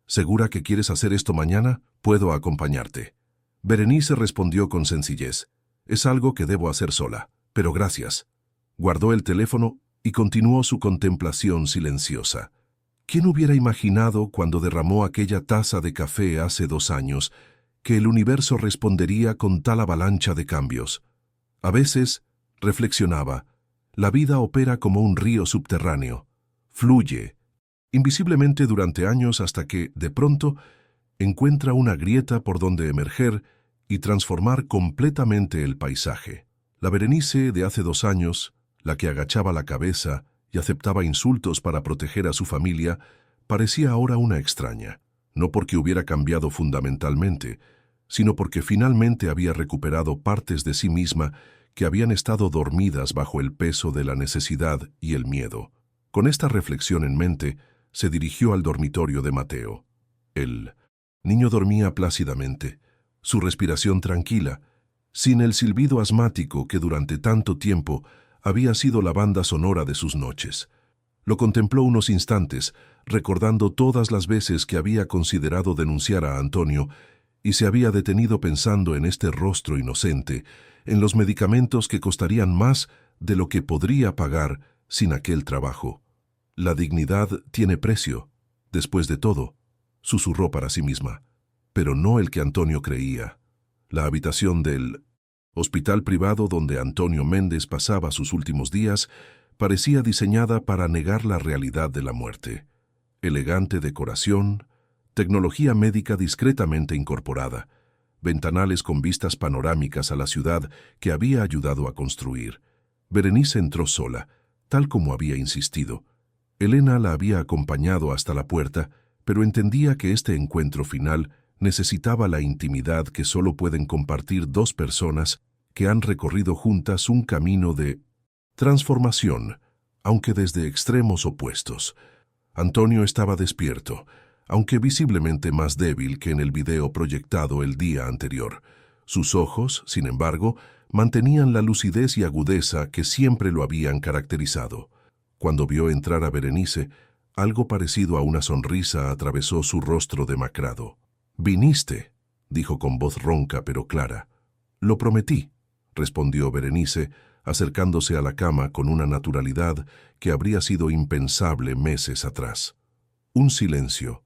¿Segura que quieres hacer esto mañana? Puedo acompañarte. Berenice respondió con sencillez. Es algo que debo hacer sola, pero gracias. Guardó el teléfono y continuó su contemplación silenciosa. ¿Quién hubiera imaginado cuando derramó aquella taza de café hace 2 años que el universo respondería con tal avalancha de cambios? A veces, reflexionaba, la vida opera como un río subterráneo. Fluye, invisiblemente durante años hasta que, de pronto, encuentra una grieta por donde emerger y transformar completamente el paisaje. La Berenice de hace 2 años, la que agachaba la cabeza y aceptaba insultos para proteger a su familia, parecía ahora una extraña, no porque hubiera cambiado fundamentalmente, sino porque finalmente había recuperado partes de sí misma que habían estado dormidas bajo el peso de la necesidad y el miedo. Con esta reflexión en mente, se dirigió al dormitorio de Mateo. El niño dormía plácidamente, su respiración tranquila, sin el silbido asmático que durante tanto tiempo había sido la banda sonora de sus noches. Lo contempló unos instantes, recordando todas las veces que había considerado denunciar a Antonio y se había detenido pensando en este rostro inocente, en los medicamentos que costarían más de lo que podría pagar sin aquel trabajo. La dignidad tiene precio, después de todo, susurró para sí misma, pero no el que Antonio creía. La habitación del hospital privado donde Antonio Méndez pasaba sus últimos días parecía diseñada para negar la realidad de la muerte. Elegante decoración, tecnología médica discretamente incorporada, ventanales con vistas panorámicas a la ciudad que había ayudado a construir. Berenice entró sola, tal como había insistido. Elena la había acompañado hasta la puerta, pero entendía que este encuentro final necesitaba la intimidad que solo pueden compartir 2 personas que han recorrido juntas un camino de transformación, aunque desde extremos opuestos. Antonio estaba despierto, aunque visiblemente más débil que en el video proyectado el día anterior. Sus ojos, sin embargo, mantenían la lucidez y agudeza que siempre lo habían caracterizado. Cuando vio entrar a Berenice, algo parecido a una sonrisa atravesó su rostro demacrado. «Viniste», dijo con voz ronca pero clara. «Lo prometí», respondió Berenice, acercándose a la cama con una naturalidad que habría sido impensable meses atrás. Un silencio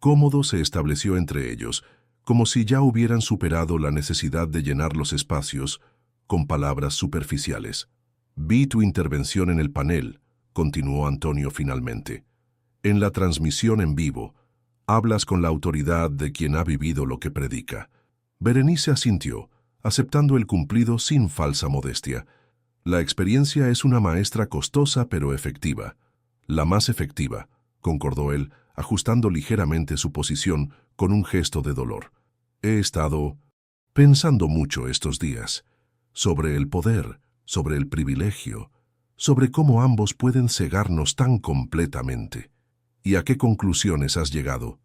cómodo se estableció entre ellos, como si ya hubieran superado la necesidad de llenar los espacios con palabras superficiales. «Vi tu intervención en el panel», continuó Antonio finalmente. «En la transmisión en vivo, hablas con la autoridad de quien ha vivido lo que predica». Berenice asintió, aceptando el cumplido sin falsa modestia. «La experiencia es una maestra costosa pero efectiva». «La más efectiva», concordó él, ajustando ligeramente su posición con un gesto de dolor. «He estado pensando mucho estos días, sobre el poder, sobre el privilegio, sobre cómo ambos pueden cegarnos tan completamente. ¿Y a qué conclusiones has llegado?»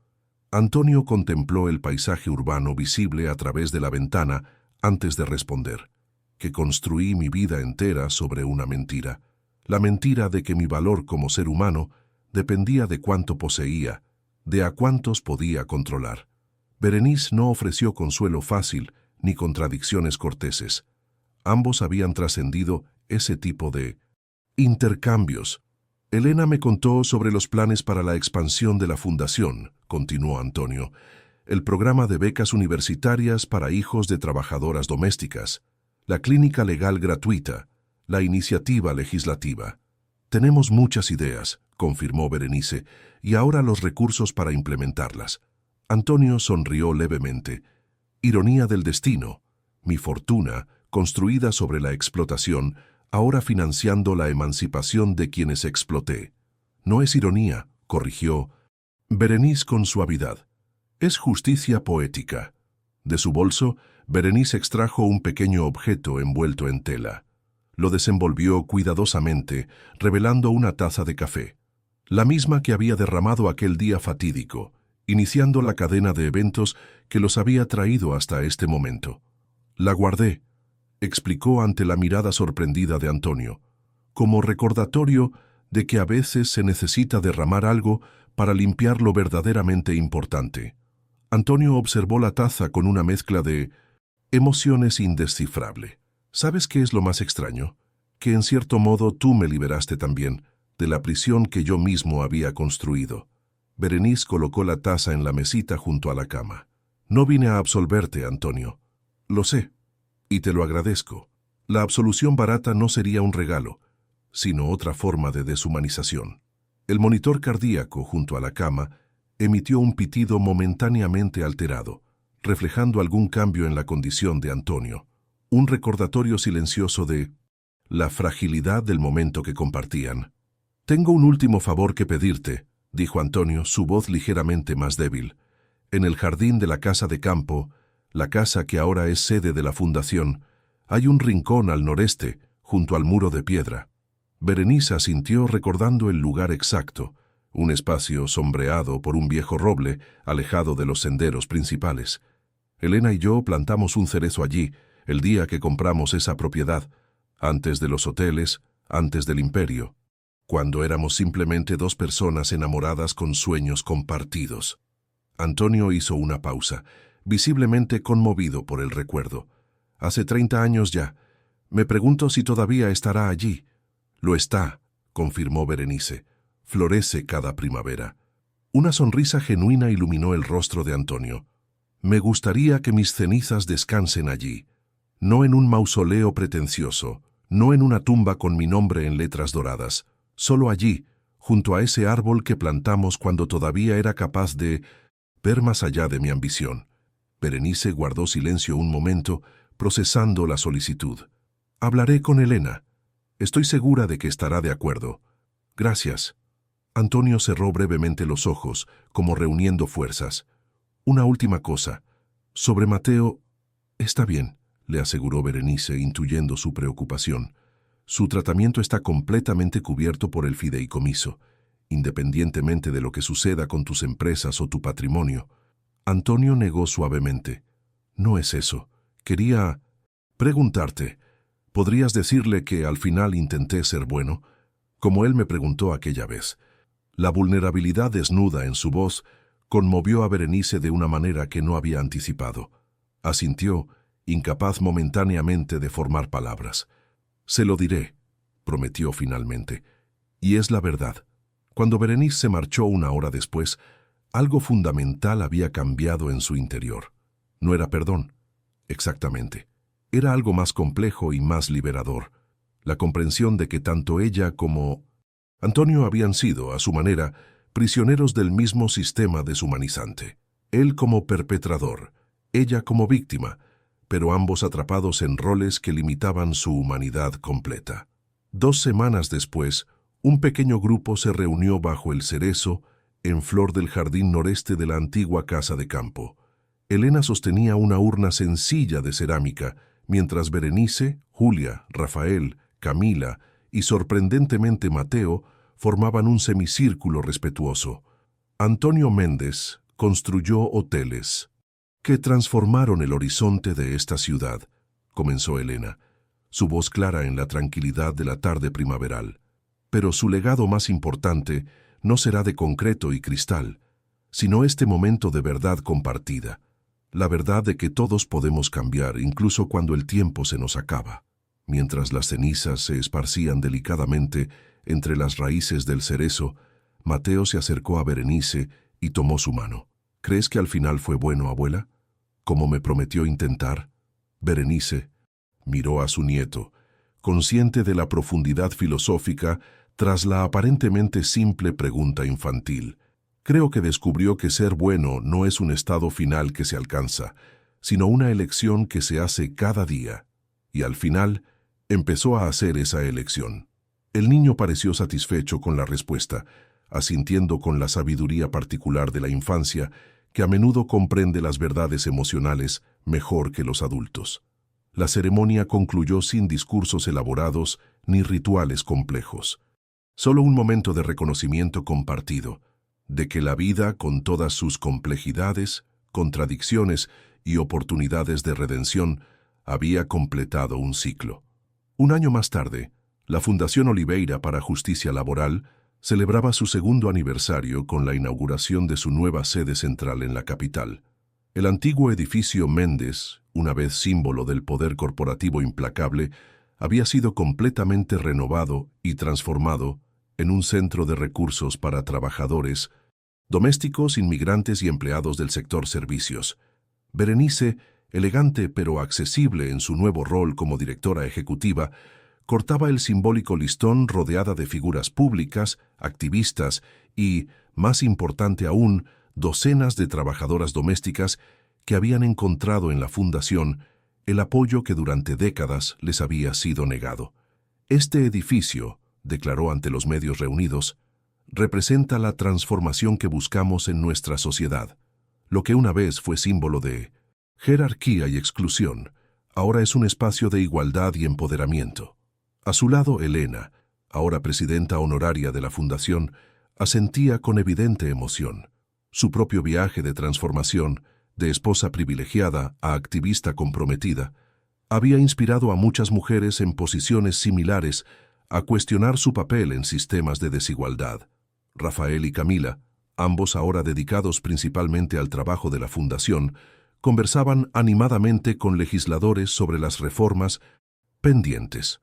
Antonio contempló el paisaje urbano visible a través de la ventana antes de responder. «Que construí mi vida entera sobre una mentira. La mentira de que mi valor como ser humano dependía de cuánto poseía, de a cuántos podía controlar». Berenice no ofreció consuelo fácil ni contradicciones corteses. Ambos habían trascendido ese tipo de intercambios. «Elena me contó sobre los planes para la expansión de la fundación», continuó Antonio, «el programa de becas universitarias para hijos de trabajadoras domésticas, la clínica legal gratuita, la iniciativa legislativa. Tenemos muchas ideas», confirmó Berenice, «y ahora los recursos para implementarlas». Antonio sonrió levemente. «Ironía del destino. Mi fortuna, construida sobre la explotación, ahora financiando la emancipación de quienes exploté». «No es ironía», corrigió, Berenice con suavidad. Es justicia poética. De su bolso, Berenice extrajo un pequeño objeto envuelto en tela. Lo desenvolvió cuidadosamente, revelando una taza de café, la misma que había derramado aquel día fatídico, iniciando la cadena de eventos que los había traído hasta este momento. La guardé, explicó ante la mirada sorprendida de Antonio, como recordatorio de que a veces se necesita derramar algo para limpiar lo verdaderamente importante. Antonio observó la taza con una mezcla de emociones indescifrable. ¿Sabes qué es lo más extraño? Que en cierto modo tú me liberaste también de la prisión que yo mismo había construido. Berenice colocó la taza en la mesita junto a la cama. No vine a absolverte, Antonio. Lo sé, y te lo agradezco. La absolución barata no sería un regalo, sino otra forma de deshumanización. El monitor cardíaco junto a la cama emitió un pitido momentáneamente alterado, reflejando algún cambio en la condición de Antonio. Un recordatorio silencioso de la fragilidad del momento que compartían. «Tengo un último favor que pedirte», dijo Antonio, su voz ligeramente más débil. «En el jardín de la casa de campo, la casa que ahora es sede de la fundación, hay un rincón al noreste, junto al muro de piedra». Berenice asintió recordando el lugar exacto, un espacio sombreado por un viejo roble, alejado de los senderos principales. Elena y yo plantamos un cerezo allí, el día que compramos esa propiedad, antes de los hoteles, antes del imperio, cuando éramos simplemente dos personas enamoradas con sueños compartidos. Antonio hizo una pausa, visiblemente conmovido por el recuerdo. Hace 30 años ya. Me pregunto si todavía estará allí. Lo está, confirmó Berenice. Florece cada primavera. Una sonrisa genuina iluminó el rostro de Antonio. Me gustaría que mis cenizas descansen allí, no en un mausoleo pretencioso, no en una tumba con mi nombre en letras doradas, solo allí, junto a ese árbol que plantamos cuando todavía era capaz de ver más allá de mi ambición. Berenice guardó silencio un momento, procesando la solicitud. Hablaré con Elena. Estoy segura de que estará de acuerdo. Gracias. Antonio cerró brevemente los ojos, como reuniendo fuerzas. Una última cosa. Sobre Mateo, está bien, le aseguró Berenice, intuyendo su preocupación. Su tratamiento está completamente cubierto por el fideicomiso, independientemente de lo que suceda con tus empresas o tu patrimonio. Antonio negó suavemente. No es eso. Quería preguntarte. ¿Podrías decirle que al final intenté ser bueno? Como él me preguntó aquella vez. La vulnerabilidad desnuda en su voz conmovió a Berenice de una manera que no había anticipado. Asintió, incapaz momentáneamente de formar palabras. «Se lo diré», prometió finalmente. Y es la verdad. Cuando Berenice se marchó una hora después, algo fundamental había cambiado en su interior. No era perdón, exactamente. Era algo más complejo y más liberador. La comprensión de que tanto ella como Antonio habían sido, a su manera, prisioneros del mismo sistema deshumanizante. Él como perpetrador, ella como víctima, pero ambos atrapados en roles que limitaban su humanidad completa. 2 semanas después, un pequeño grupo se reunió bajo el cerezo en flor del jardín noreste de la antigua casa de campo. Elena sostenía una urna sencilla de cerámica, mientras Berenice, Julia, Rafael, Camila y sorprendentemente Mateo formaban un semicírculo respetuoso. Antonio Méndez construyó hoteles que transformaron el horizonte de esta ciudad, comenzó Elena, su voz clara en la tranquilidad de la tarde primaveral. Pero su legado más importante no será de concreto y cristal, sino este momento de verdad compartida, la verdad de que todos podemos cambiar incluso cuando el tiempo se nos acaba. Mientras las cenizas se esparcían delicadamente entre las raíces del cerezo, Mateo se acercó a Berenice y tomó su mano. ¿Crees que al final fue bueno, abuela? ¿Como me prometió intentar? Berenice miró a su nieto, consciente de la profundidad filosófica tras la aparentemente simple pregunta infantil. Creo que descubrió que ser bueno no es un estado final que se alcanza, sino una elección que se hace cada día. Y al final, empezó a hacer esa elección. El niño pareció satisfecho con la respuesta, asintiendo con la sabiduría particular de la infancia, que a menudo comprende las verdades emocionales mejor que los adultos. La ceremonia concluyó sin discursos elaborados ni rituales complejos. Solo un momento de reconocimiento compartido, de que la vida, con todas sus complejidades, contradicciones y oportunidades de redención, había completado un ciclo. Un año más tarde, la Fundación Oliveira para Justicia Laboral celebraba su segundo aniversario con la inauguración de su nueva sede central en la capital. El antiguo edificio Méndez, una vez símbolo del poder corporativo implacable, había sido completamente renovado y transformado en un centro de recursos para trabajadores, domésticos, inmigrantes y empleados del sector servicios. Berenice, elegante pero accesible en su nuevo rol como directora ejecutiva, cortaba el simbólico listón rodeada de figuras públicas, activistas y, más importante aún, docenas de trabajadoras domésticas que habían encontrado en la fundación el apoyo que durante décadas les había sido negado. Este edificio, declaró ante los medios reunidos, representa la transformación que buscamos en nuestra sociedad. Lo que una vez fue símbolo de jerarquía y exclusión, ahora es un espacio de igualdad y empoderamiento. A su lado, Elena, ahora presidenta honoraria de la Fundación, asentía con evidente emoción. Su propio viaje de transformación, de esposa privilegiada a activista comprometida, había inspirado a muchas mujeres en posiciones similares a cuestionar su papel en sistemas de desigualdad. Rafael y Camila, ambos ahora dedicados principalmente al trabajo de la Fundación, conversaban animadamente con legisladores sobre las reformas pendientes.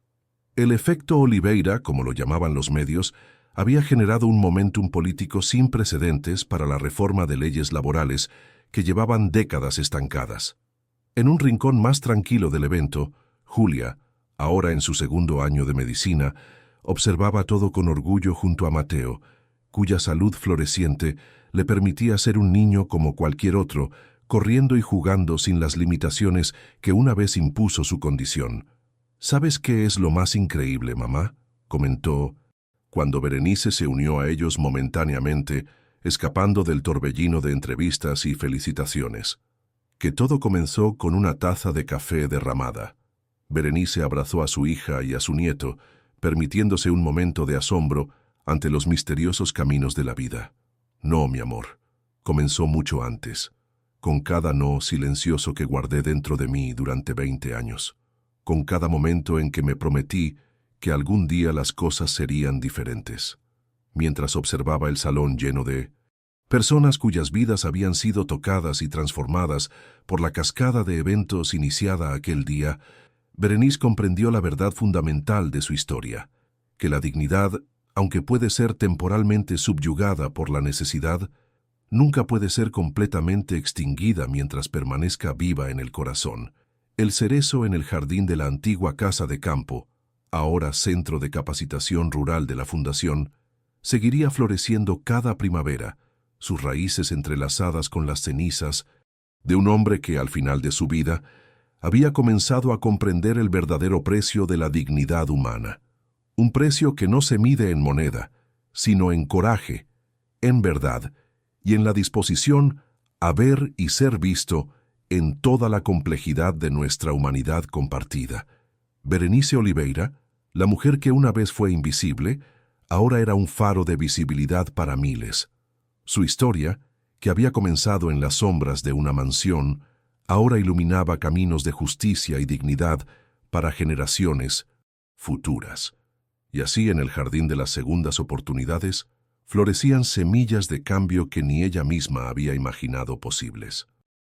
El efecto Oliveira, como lo llamaban los medios, había generado un momentum político sin precedentes para la reforma de leyes laborales que llevaban décadas estancadas. En un rincón más tranquilo del evento, Julia, ahora en su segundo año de medicina, observaba todo con orgullo junto a Mateo, cuya salud floreciente le permitía ser un niño como cualquier otro, corriendo y jugando sin las limitaciones que una vez impuso su condición. «¿Sabes qué es lo más increíble, mamá?», comentó, cuando Berenice se unió a ellos momentáneamente, escapando del torbellino de entrevistas y felicitaciones. Que todo comenzó con una taza de café derramada. Berenice abrazó a su hija y a su nieto, permitiéndose un momento de asombro ante los misteriosos caminos de la vida. «No, mi amor, comenzó mucho antes, con cada no silencioso que guardé dentro de mí durante 20 años. Con cada momento en que me prometí que algún día las cosas serían diferentes», mientras observaba el salón lleno de personas cuyas vidas habían sido tocadas y transformadas por la cascada de eventos iniciada aquel día. Berenice comprendió la verdad fundamental de su historia, que la dignidad, aunque puede ser temporalmente subyugada por la necesidad, nunca puede ser completamente extinguida mientras permanezca viva en el corazón. El cerezo en el jardín de la antigua casa de campo, ahora centro de capacitación rural de la Fundación, seguiría floreciendo cada primavera, sus raíces entrelazadas con las cenizas de un hombre que, al final de su vida, había comenzado a comprender el verdadero precio de la dignidad humana. Un precio que no se mide en moneda, sino en coraje, en verdad y en la disposición a ver y ser visto en toda la complejidad de nuestra humanidad compartida. Berenice Oliveira, la mujer que una vez fue invisible, ahora era un faro de visibilidad para miles. Su historia, que había comenzado en las sombras de una mansión, ahora iluminaba caminos de justicia y dignidad para generaciones futuras. Y así, en el jardín de las segundas oportunidades, florecían semillas de cambio que ni ella misma había imaginado posibles.